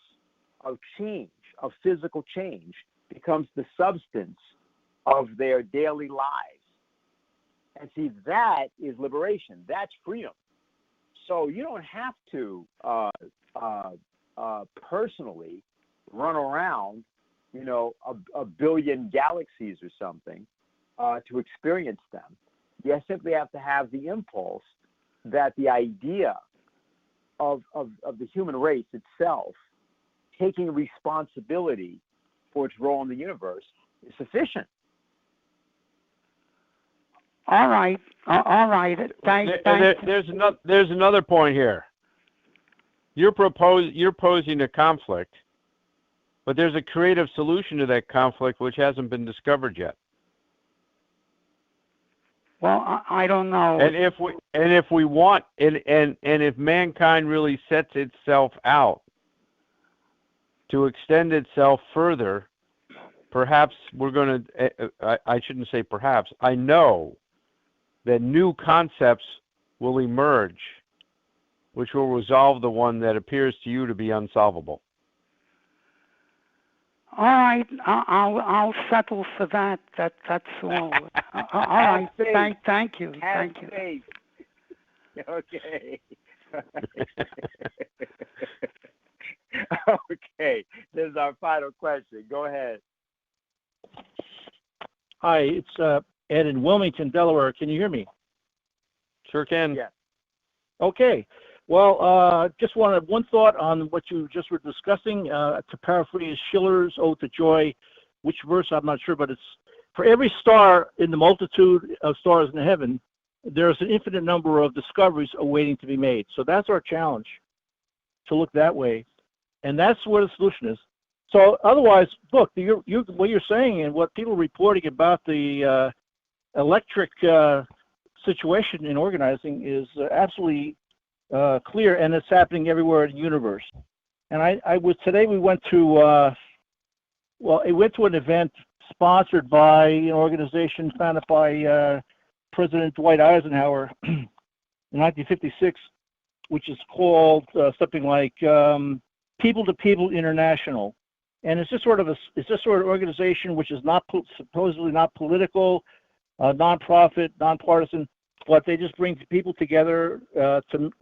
of change, of physical change, becomes the substance of their daily lives. And see, that is liberation. That's freedom. So you don't have to personally run around, a billion galaxies or something to experience them. You simply have to have the impulse that the idea of the human race itself taking responsibility for its role in the universe is sufficient. All right. There's another point here. You're posing a conflict, but there's a creative solution to that conflict which hasn't been discovered yet. Well, I don't know. And if we want, and if mankind really sets itself out to extend itself further, perhaps we're going to. I shouldn't say perhaps. I know that new concepts will emerge, which will resolve the one that appears to you to be unsolvable. All right, I'll settle for that. That's all. All right, thank you. Thank you. Okay. Okay. This is our final question. Go ahead. Hi, it's Ed in Wilmington, Delaware. Can you hear me? Sure can. Yeah. Okay. Well, just wanted one thought on what you just were discussing. To paraphrase Schiller's Ode to Joy, which verse I'm not sure, but it's, for every star in the multitude of stars in heaven, there's an infinite number of discoveries awaiting to be made. So that's our challenge, to look that way. And that's where the solution is. So otherwise, look, what you're saying and what people are reporting about the electric situation in organizing is absolutely clear, and it's happening everywhere in the universe. And today we went to an event sponsored by an organization founded by President Dwight Eisenhower in 1956, which is called something like People to People International. And it's just sort of organization which is supposedly not political, non-profit, non-partisan, but they just bring people together, to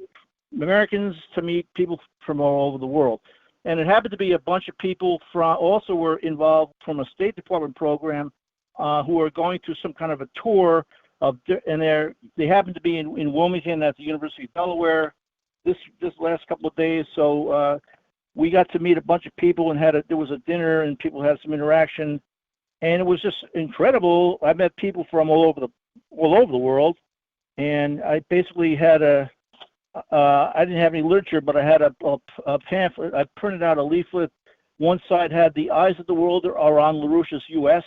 Americans to meet people from all over the world. And it happened to be a bunch of people also were involved from a State Department program who are going to some kind of a tour they happened to be in Wilmington at the University of Delaware, this last couple of days. So we got to meet a bunch of people and there was a dinner and people had some interaction, and it was just incredible. I met people from all over the world, and I basically had I didn't have any literature, but I had a pamphlet. I printed out a leaflet. One side had the eyes of the world are on LaRouche's U.S.,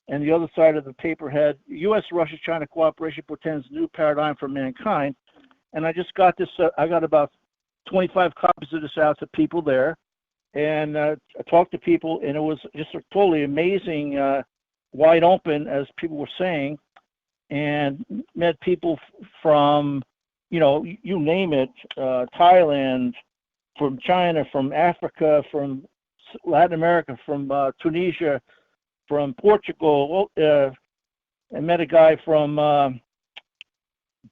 and the other side of the paper had U.S.-Russia-China cooperation portends new paradigm for mankind. And I just got this, I got about 25 copies of this out to people there, and I talked to people, and it was just a totally amazing, wide open, as people were saying, and met people from, you name it, Thailand, from China, from Africa, from Latin America, from Tunisia, from Portugal. I met a guy from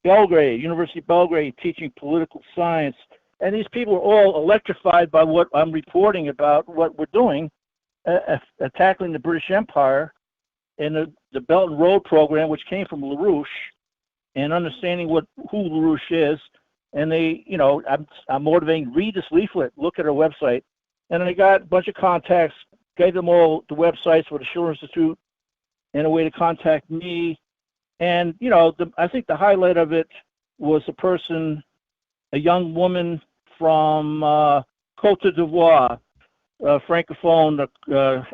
Belgrade, University of Belgrade, teaching political science. And these people are all electrified by what I'm reporting about what we're doing, tackling the British Empire and the Belt and Road program, which came from LaRouche, and understanding who LaRouche is. And they, I'm motivating, read this leaflet, look at our website. And I got a bunch of contacts, gave them all the websites for the Schiller Institute and a way to contact me. And, I think the highlight of it was a young woman from Cote d'Ivoire, Francophone,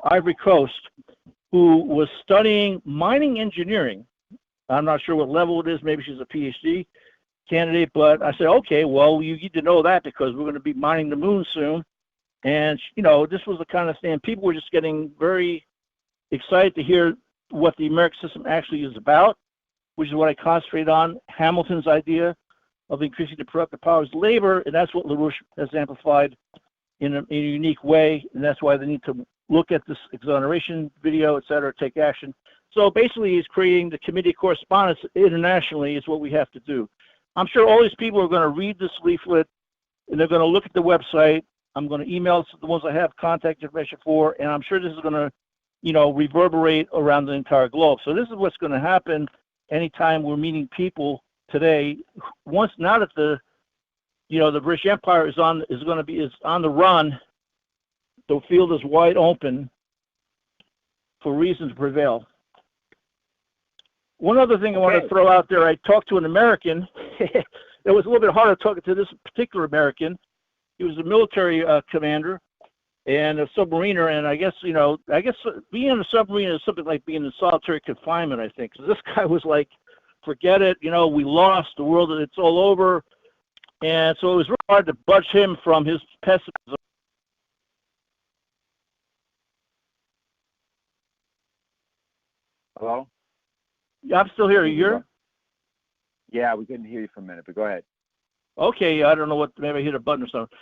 Ivory Coast, who was studying mining engineering. I'm not sure what level it is. Maybe she's a PhD candidate, but I said, okay, well, you need to know that because we're going to be mining the moon soon. And, this was the kind of thing, people were just getting very excited to hear what the American system actually is about, which is what I concentrate on, Hamilton's idea of increasing the productive powers of labor, and that's what LaRouche has amplified in a unique way, and that's why they need to look at this exoneration video, et cetera, take action. So basically, he's creating the committee of correspondence internationally is what we have to do. I'm sure all these people are going to read this leaflet, and they're going to look at the website. I'm going to email the ones I have contact information for, and I'm sure this is going to, reverberate around the entire globe. So this is what's going to happen anytime we're meeting people today. Once now that the British Empire is on the run, the field is wide open for reason to prevail. One other thing I want to throw out there, I talked to an American. It was a little bit harder talking to this particular American. He was a military commander and a submariner, and I guess being in a submarine is something like being in solitary confinement, I think. So this guy was like, forget it, we lost, the world, it's all over. And so it was really hard to budge him from his pessimism. Hello? Yeah, I'm still here. Are you here? Yeah, we couldn't hear you for a minute, but go ahead. Okay, I don't know maybe I hit a button or something.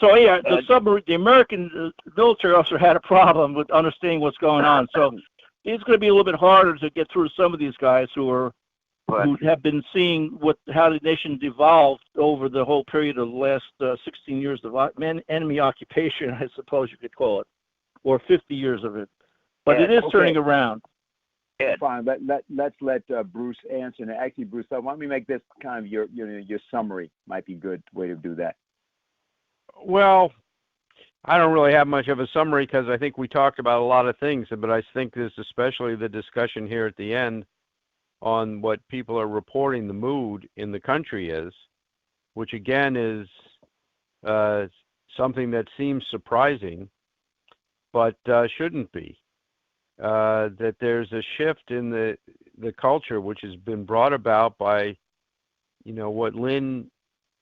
So yeah, the American military officer had a problem with understanding what's going on. So it's going to be a little bit harder to get through some of these guys who have been seeing how the nation devolved over the whole period of the last 16 years of enemy occupation, I suppose you could call it, or 50 years of it. But it is turning around. Fine. Let's let Bruce answer. And actually, Bruce, why don't we make this kind of your summary? Might be a good way to do that. Well, I don't really have much of a summary because I think we talked about a lot of things, but I think this, especially the discussion here at the end on what people are reporting the mood in the country is, which again is something that seems surprising, but shouldn't be. That there's a shift in the culture which has been brought about by, what Lynn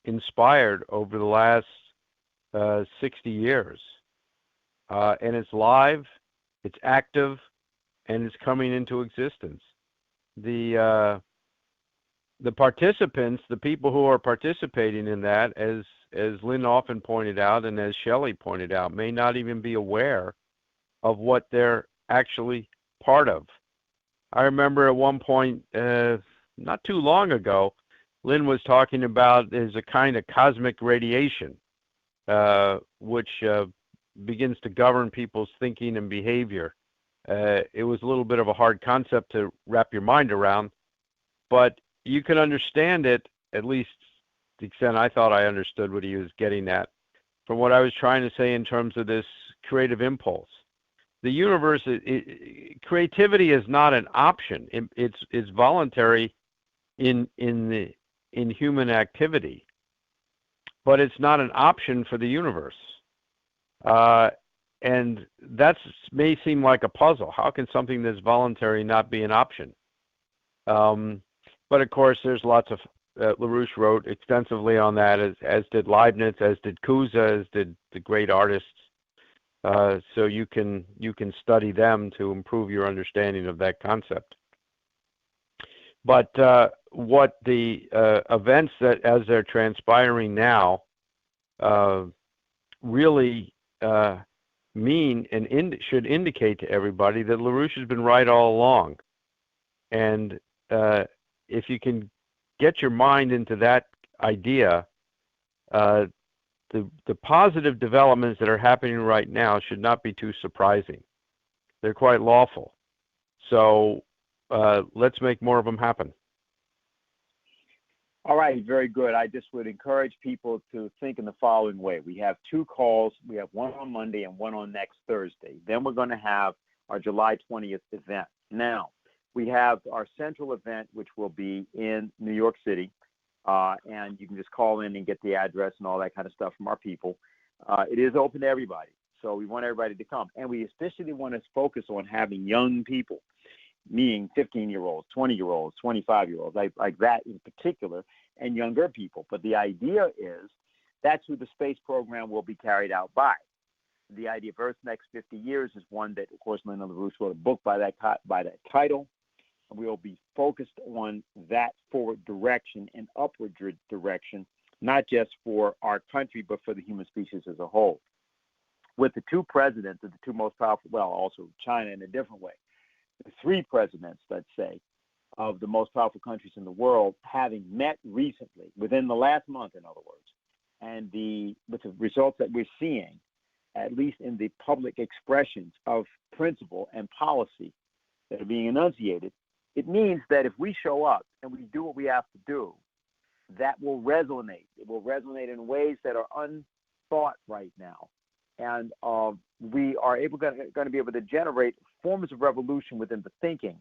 inspired over the last 60 years. And it's live, it's active, and it's coming into existence. The participants, the people who are participating in that, as Lynn often pointed out and as Shelley pointed out, may not even be aware of what they're actually part of. I remember at one point, not too long ago, Lynn was talking about there's a kind of cosmic radiation, which begins to govern people's thinking and behavior. It was a little bit of a hard concept to wrap your mind around, but you can understand it, at least the extent I thought I understood what he was getting at, from what I was trying to say in terms of this creative impulse. The universe, creativity is not an option. It's voluntary in human activity, but it's not an option for the universe. And that may seem like a puzzle. How can something that's voluntary not be an option? But of course, there's lots of LaRouche wrote extensively on that, as did Leibniz, as did Cusa, as did the great artists. So you can study them to improve your understanding of that concept. But what the events that as they're transpiring now really mean and should indicate to everybody that LaRouche has been right all along. And if you can get your mind into that idea, the positive developments that are happening right now should not be too surprising. They're quite lawful. So let's make more of them happen. All right, very good. I just would encourage people to think in the following way. We have 2 calls. We have one on Monday and one on next Thursday. Then we're going to have our July 20th event. Now, we have our central event, which will be in New York City. And you can just call in and get the address and all that kind of stuff from our people. It is open to everybody, so we want everybody to come. And we especially want to focus on having young people, meaning 15-year-olds, 20-year-olds, 25-year-olds, like that in particular, and younger people. But the idea is that's who the space program will be carried out by. The idea of Earth's Next 50 Years is one that, of course, Linda LaRouche wrote a book by that title. We'll be focused on that forward direction and upward direction, not just for our country, but for the human species as a whole. With the 2 presidents of the 2 most powerful, well, also China in a different way, the 3 presidents, let's say, of the most powerful countries in the world having met recently, within the last month, in other words, and with the results that we're seeing, at least in the public expressions of principle and policy that are being enunciated, it means that if we show up and we do what we have to do, that will resonate. It will resonate in ways that are unthought right now. And we are going to be able to generate forms of revolution within the thinking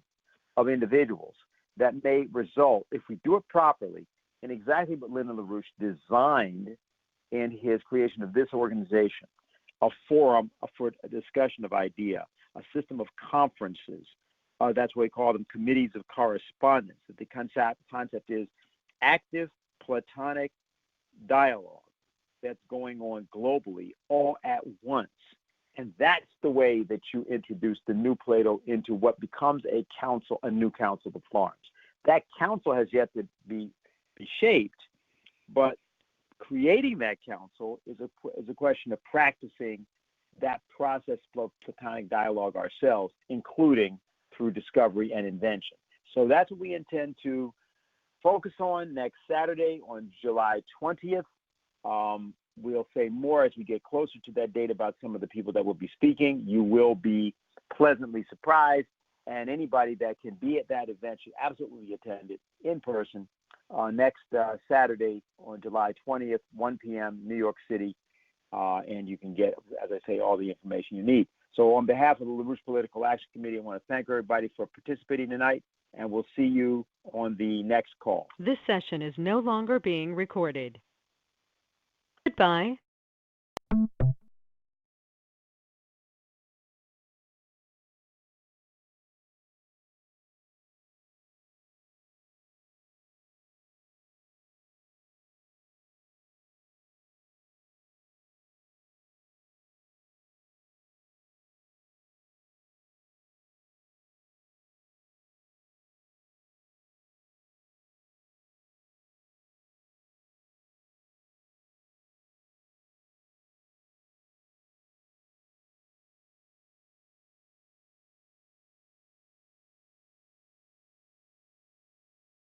of individuals that may result, if we do it properly, in exactly what Lyndon LaRouche designed in his creation of this organization, a forum for a discussion of idea, a system of conferences. That's what we call them, committees of correspondence. The concept is active platonic dialogue that's going on globally all at once. And that's the way that you introduce the new Plato into what becomes a council, a new council of Florence. That council has yet to be shaped, but creating that council is a question of practicing that process of platonic dialogue ourselves, including through discovery and invention. So that's what we intend to focus on next Saturday on July 20th. We'll say more as we get closer to that date about some of the people that will be speaking. You will be pleasantly surprised, and anybody that can be at that event should absolutely attend it in person next Saturday on July 20th, 1 p.m., New York City, and you can get, as I say, all the information you need. So on behalf of the LaRouche Political Action Committee, I want to thank everybody for participating tonight, and we'll see you on the next call. This session is no longer being recorded. Goodbye.